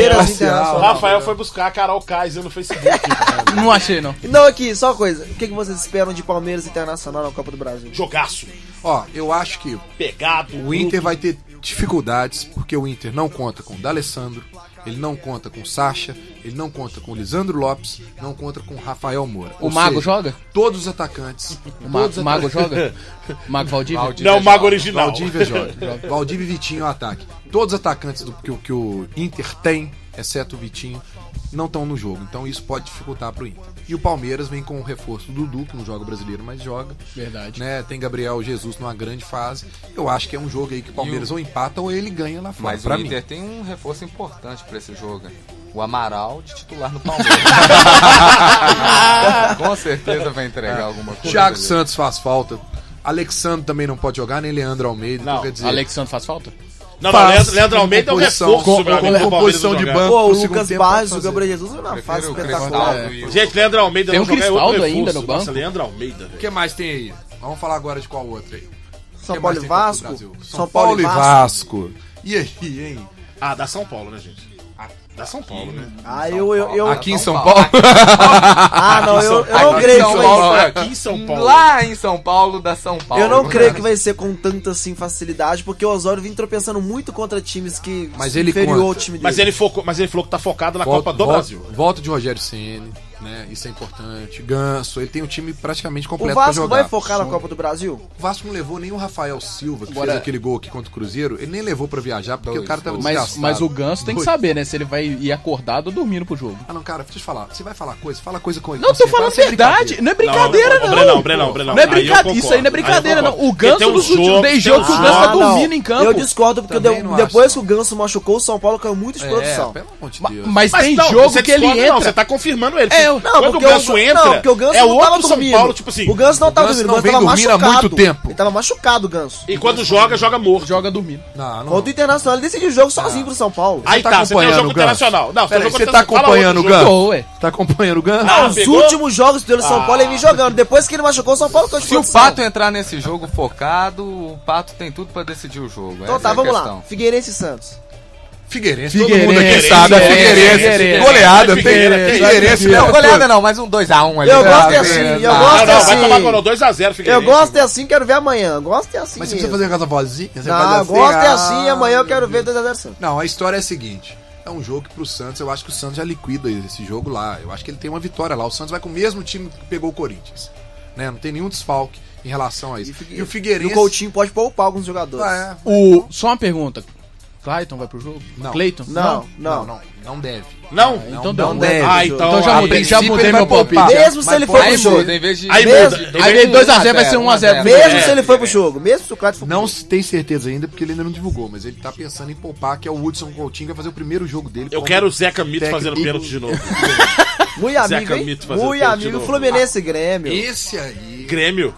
O Rafael foi buscar a Carol Kaiser no Facebook. Não achei, não. Não, aqui, só uma coisa. O que vocês esperam de Palmeiras Internacional na Copa do Brasil? Jogaço. Ó, eu acho que Pegado. o Inter vai ter dificuldades, porque o Inter não conta com o D'Alessandro, ele não conta com o Sacha, ele não conta com o Lisandro Lopes, não conta com o Rafael Moura. O Mago joga? Todos os atacantes. O Mago joga? Mago Valdívia? Não, o Mago original. Valdívia joga. Valdívia e Vitinho ao ataque. Todos os atacantes que o Inter tem, exceto o Vitinho, não estão no jogo. Então isso pode dificultar pro Inter. E o Palmeiras vem com o reforço do Dudu, que não joga brasileiro, mas joga. Verdade. Né? Tem Gabriel Jesus numa grande fase. Eu acho que é um jogo aí que o Palmeiras ou empata ou ele ganha lá fora. Mas o Inter tem um reforço importante pra esse jogo. O Amaral de titular no Palmeiras. Com certeza vai entregar alguma coisa. Thiago Santos faz falta. Alexandre também não pode jogar, nem Leandro Almeida. Não. Então, quer dizer, Alexandre faz falta? Não, Leandro Almeida é um reforço. com composição de banco. Pô, o pro segundo Lucas tempo, Barros, o pode fazer. Gabriel Jesus é uma fase Prefiro o espetacular. Cristaldo. Gente, Leandro Almeida Tem não um joga, é outro Cristaldo reforço. ainda no banco? Nossa, Leandro Almeida, O velho. que mais tem aí? Vamos falar agora de qual outro aí? São Que Paulo mais e tem Copa do Vasco? Brasil? São Paulo e Vasco. E aí, hein? Ah, da São Paulo, né, gente? Da São Paulo, né? Aqui em São Paulo? Não, eu não creio que vai ser. Aqui em São Paulo. Lá em São Paulo, da São Paulo. Eu não creio que vai ser com tanta assim facilidade, porque o Osório vem tropeçando muito contra times que Mas ele inferior conta. ao time dele. Mas ele falou que tá focado na Copa do Brasil. Volta de Rogério Ceni, né? Isso é importante. Ganso, ele tem um time praticamente O completo pra Vasco jogar. vai focar na Copa do Brasil? O Vasco não levou nem o Rafael Silva, que Agora- fez aquele gol aqui contra o Cruzeiro. Ele nem levou pra viajar, porque o cara tava desgastado. Mas o Ganso tem que saber, né? Se ele vai ir acordado ou dormindo pro jogo. Ah, não, cara, deixa eu te falar. Você vai falar coisa, fala coisa com ele. Não, tô falando verdade. Não é brincadeira, não. Brenão. Não é brincadeira. Isso aí não é brincadeira, não. O Ganso dos últimos 10 jogos, o Ganso tá dormindo em campo. Eu discordo, porque Também não depois acho, que o Ganso machucou, o São Paulo caiu muito de produção. pelo amor de Deus. Mas tem não, jogo você que ele discorda, entra. Não, você tá confirmando ele. Não, Quando o porque Ganso entra, não, porque o Ganso é não tava outro São dormindo. Paulo, tipo assim. O Ganso não tava Ganso dormindo, não o Ganso tava vem dormindo há machucado. muito tempo. Ele tava machucado, o Ganso. E quando joga morto. Joga dormindo. Não, Contra o Internacional, ele decidiu o jogo sozinho pro São Paulo. Aí tá tá, você tem o acompanhando jogo o Ganso? internacional. Não, Peraí, tem o jogo você tá internacional. acompanhando o Fala outro Ganso? Tô, ué. Tá acompanhando o Ganso? Ah, Os pegou? últimos jogos do São Paulo ele vem jogando. Depois que ele machucou, o São Paulo caiu de Se o produção. Pato entrar nesse jogo focado, o Pato tem tudo pra decidir o jogo. Então Essa tá, é a vamos questão. lá. Figueirense e Santos. Figueirense, todo mundo aqui sabe. Figueirense. Goleada, Figueirense. Não, goleada não, mas um 2x1 ali. Eu gosto assim, eu gosto Vai assim. tomar agora 2x0, Figueirense. Eu gosto é assim, quero ver amanhã. Eu gosto é assim. Mas você mesmo. precisa fazer uma casa vozinha? Você Não, faz eu assim, gosto é assim, amanhã eu quero ver 2x0 Santos. Não, a história é a seguinte. É um jogo que pro Santos, eu acho que o Santos já liquida esse jogo lá. Eu acho que ele tem uma vitória lá. O Santos vai com o mesmo time que pegou o Corinthians. Né? Não tem nenhum desfalque em relação a isso. E o Figueirense... E o Coutinho pode poupar alguns jogadores. Só uma pergunta. Clayton vai pro jogo? Não. Clayton? Não deve. Não? Então não não. deve. Então já a mudei princípio ele meu vai palpite. poupar. Mesmo se ele for pro jogo. Muda, em vez de... Aí Mesmo- muda. Aí 2x0 vai ser 1x0. Mesmo se ele for pro jogo. Mesmo se o Cláudio for pro Não jogo. tem certeza ainda, porque ele ainda não divulgou, mas ele tá pensando em poupar, que é o Hudson Coutinho, que vai fazer o primeiro jogo dele. Eu como quero o Zeca Mito técnico. fazendo pênalti de novo. Muito amigo, Zeca hein? Mito fazendo Muito pênalti de amigo. novo. Fluminense e Grêmio. Esse aí. Grêmio.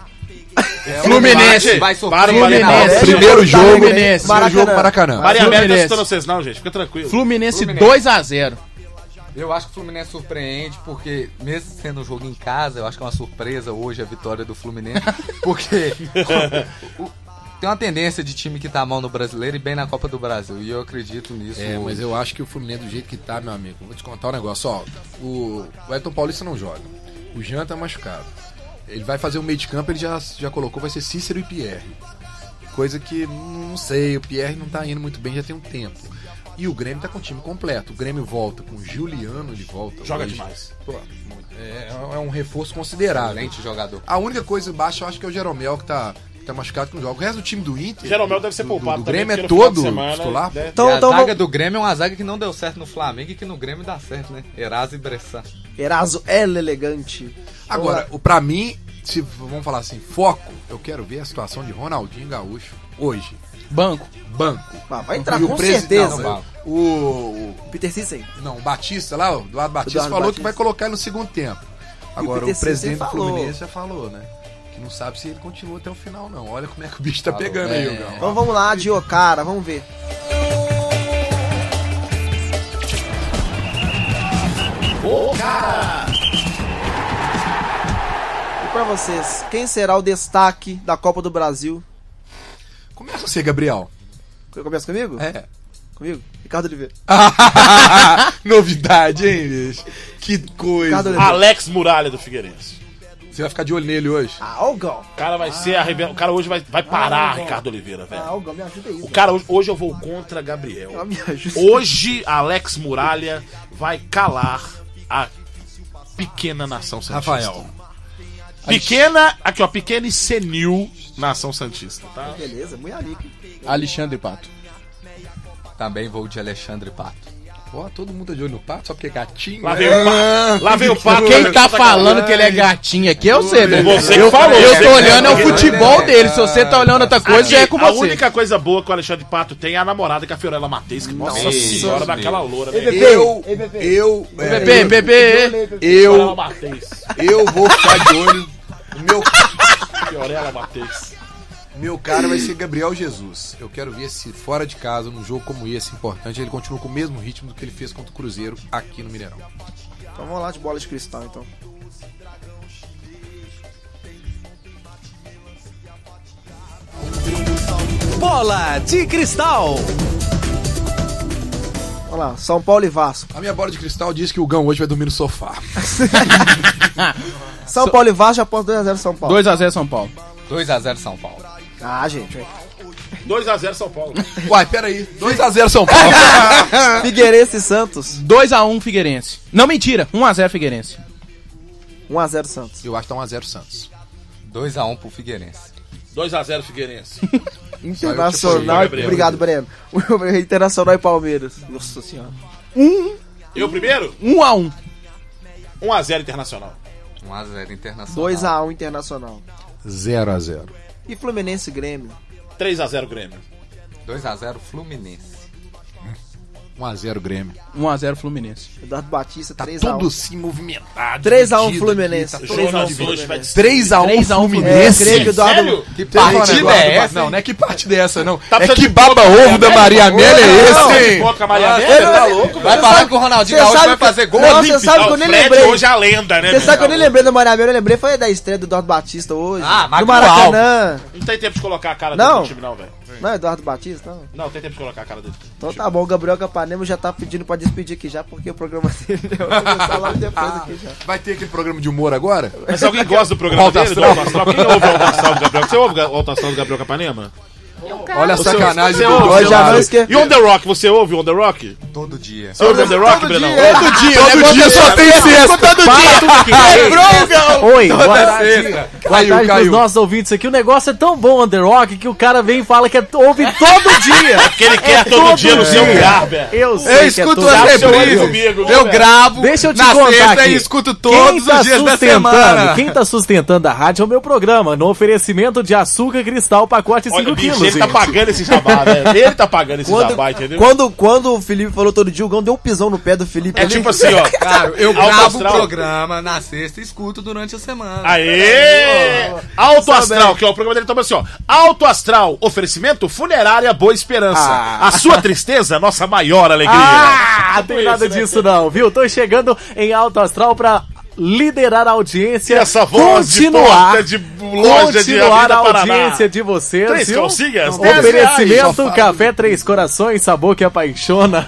Fluminense. Vai sofrer. Para, Fluminense. Primeiro jogo, Fluminense. primeiro jogo Maracanã. Maria América tá Fluminense. escutando vocês não, gente. Fica tranquilo. Fluminense 2x0. Eu acho que o Fluminense surpreende, porque mesmo sendo um jogo em casa, eu acho que é uma surpresa hoje a vitória do Fluminense, porque tem uma tendência de time que tá mal no Brasileiro e bem na Copa do Brasil, e eu acredito nisso. Mas eu acho que o Fluminense, do jeito que tá, meu amigo, vou te contar um negócio, ó. O Elton Paulista não joga. O Jean tá machucado. Ele vai fazer o meio de campo, ele já colocou, vai ser Cícero e Pierre. Coisa que, não sei, o Pierre não tá indo muito bem já tem um tempo. E o Grêmio tá com o time completo. O Grêmio volta com o Juliano de volta. Joga hoje. demais. Pô, é um reforço considerável. Excelente jogador. A única coisa baixa eu acho que é o Jeromel que tá machucado que não joga. O resto do time do Inter. Jeromel deve ser poupado do também, Grêmio é porque no final de todo semana, titular. né? Então, E a então zaga do Grêmio é uma zaga que não deu certo no Flamengo e que no Grêmio dá certo, né? Eraso e Bressan. Eraso El Elegante. Agora, pra mim, se vamos falar assim, foco, eu quero ver a situação de Ronaldinho Gaúcho hoje. Banco. Banco. Ah, vai entrar E o com presidente- certeza. não, o Peter Cissem. Não, o Batista lá, o Eduardo Batista Eduardo falou Batista. que vai colocar ele no segundo tempo. Agora, Peter o presidente Cissem do falou. Fluminense já falou, né? Que não sabe se ele continua até o final, não. Olha como é que o bicho tá Falou, pegando aí, o Gão. Então vamos lá, Diocara, vamos ver. E pra vocês, quem será o destaque da Copa do Brasil? Começa você, Gabriel. Começa comigo? É. Comigo? Ricardo Oliveira. Novidade, hein, bicho? Que coisa. Ricardo Oliveira. Alex Muralha do Figueirense. Você vai ficar de olho nele hoje. Ah, o Gão. O cara vai ser o cara hoje vai parar Ricardo Oliveira, velho. Ah, o Gão, me ajuda aí. O cara hoje eu vou contra Gabriel. Ah, me ajuda. Hoje Alex Muralha vai calar a pequena nação santista. Rafael. Pequena, aqui ó, pequena e senil nação santista, tá? Beleza, muito amigo. Alexandre Pato. Também vou de Alexandre Pato. Ó, todo mundo tá de olho no Pato, só porque é gatinho. Lá veio o Pato. Lá veio o Pato. Quem tá falando que ele é gatinho aqui é você, Bebê. Você que falou. Eu Você tô que olhando é o falou. futebol dele. Se você tá olhando outra coisa, já é com A você. única coisa boa que o Alexandre Pato tem é a namorada que é a Fiorella Matheus, que nossa senhora daquela loura, né? Fiorella Matheus. Eu vou ficar de olho. Fiorella Matheus. Meu cara vai ser Gabriel Jesus. Eu quero ver se fora de casa, num jogo como esse, importante, ele continua com o mesmo ritmo do que ele fez contra o Cruzeiro aqui no Mineirão. Então vamos lá de bola de cristal, então. Bola de Cristal. Vamos lá, São Paulo e Vasco. A minha bola de cristal diz que o Gão hoje vai dormir no sofá. São Paulo e Vasco, já posso 2x0 São Paulo. 2x0 São Paulo. 2x0 São Paulo. Ah, gente. Velho. 2x0 São Paulo. Uai, peraí. 2x0 São Paulo. Figueirense e Santos. 2x1 Figueirense. Não, mentira. 1x0 Figueirense. 1x0 Santos. Eu acho que tá 1x0 Santos. 2x1 pro Figueirense. 2x0 Figueirense. Internacional. Gabriel. Obrigado, Breno. Internacional e Palmeiras. Nossa senhora. Eu primeiro? 1x1. 1x0 Internacional. 1x0 Internacional. 2x1 Internacional. 0x0. E Fluminense e Grêmio. 3x0 Grêmio. 2x0 Fluminense. 1x0 Grêmio. 1x0 Fluminense. Eduardo Batista, Tá 3x1. todo assim movimentado. 3x1 dividido Fluminense. aqui, 3x1 Jonas hoje vai Fluminense. 3x1 Fluminense. Creio que o Eduardo... Sério? Que Partida partida é essa? Não, não é que parte dessa, não. Tá é precisando que de baba-ovo da Maria Amélia é Não, esse, de hein? ponto com a Maria Nossa, Amélia, você tá louco, Vai velho. falar que o Ronaldinho Você Gaúcho sabe vai que- fazer gol Não, olímpico. você sabe que eu O nem Fred lembrei. hoje é a lenda, né? Você sabe que eu nem lembrei da Maria Amélia, eu lembrei foi da estreia do Eduardo Batista hoje. Ah, mas no qual? Maracanã. Não tem tempo de colocar a cara Não. dele no time, não, velho. Não é Eduardo Batista, não. Não tem tempo de colocar a cara dele. Então tá bom, o Gabriel que aparece. Ipanema já tá pedindo pra despedir aqui já, porque o programa dele vai começar logo depois aqui já. Vai ter aquele programa de humor agora? Mas alguém gosta do programa dele, do Alto Astral? Quem ouve o Alto Astral do Gabriel? Você ouve o Alto Astral do Gabriel Capanema? Olha a sacanagem Você do ouve? Hoje à noite que... E On The Rock, você ouve On The Rock? todo dia. Você ouve On The Rock, Brenão? Todo dia só tem sexta. Todo dia! Oi, boa tarde. Boa tarde Caiu. pros nossos ouvintes aqui. O negócio é tão bom, The Rock, que o cara vem e fala que ouve todo dia. Que ele quer todo dia no seu lugar, velho. Eu sei Eu que é escuto todo as dia. reprises. Eu gravo Deixa eu te na contar sexta aqui. e escuto todos os dias da semana. Quem tá sustentando a rádio é o meu programa, no oferecimento de açúcar cristal, pacote 5 Olha, bicho, quilos. ele tá pagando esse jabá, velho. Ele tá pagando esse jabá, entendeu? Quando o Felipe falou todo dia, o Gão deu um pisão no pé do Felipe. É ali. tipo assim, ó. Cara, eu Alto gravo o Astral. programa na sexta e escuto durante a semana. Aê! Alto Astral, que é o programa dele, toma assim, ó. Alto Astral, oferecimento funerária Boa Esperança. A sua tristeza, nossa maior alegria. Não tem nada disso não, viu? Tô chegando em Alto Astral pra liderar a audiência, E essa voz de continuar, porta de loja de continuar Avenida a Paraná. audiência de vocês, 3 viu? calcinhas, 10 Oferecimento reais. Café Três Corações, sabor que apaixona.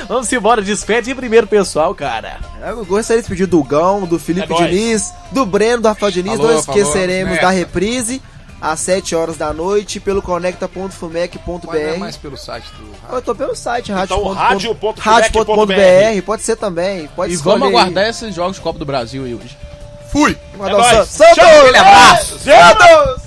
Vamos embora, despede em primeiro pessoal, cara. Eu gostaria de despedir do Gão, do Felipe É nóis. Diniz, do Breno, do Rafael Diniz. Falou, Não esqueceremos falou. da reprise às 7 horas da noite pelo conecta.fumec.br. Mas não é mais pelo site do Eu tô pelo site, Então, rádio.fumec.br. rádio.fumec.br. Pode ser também. Pode E escolher vamos aí. aguardar esses jogos de Copa do Brasil aí hoje. Fui! Guardar o nóis. Santos! Tchau, Santos! Santos!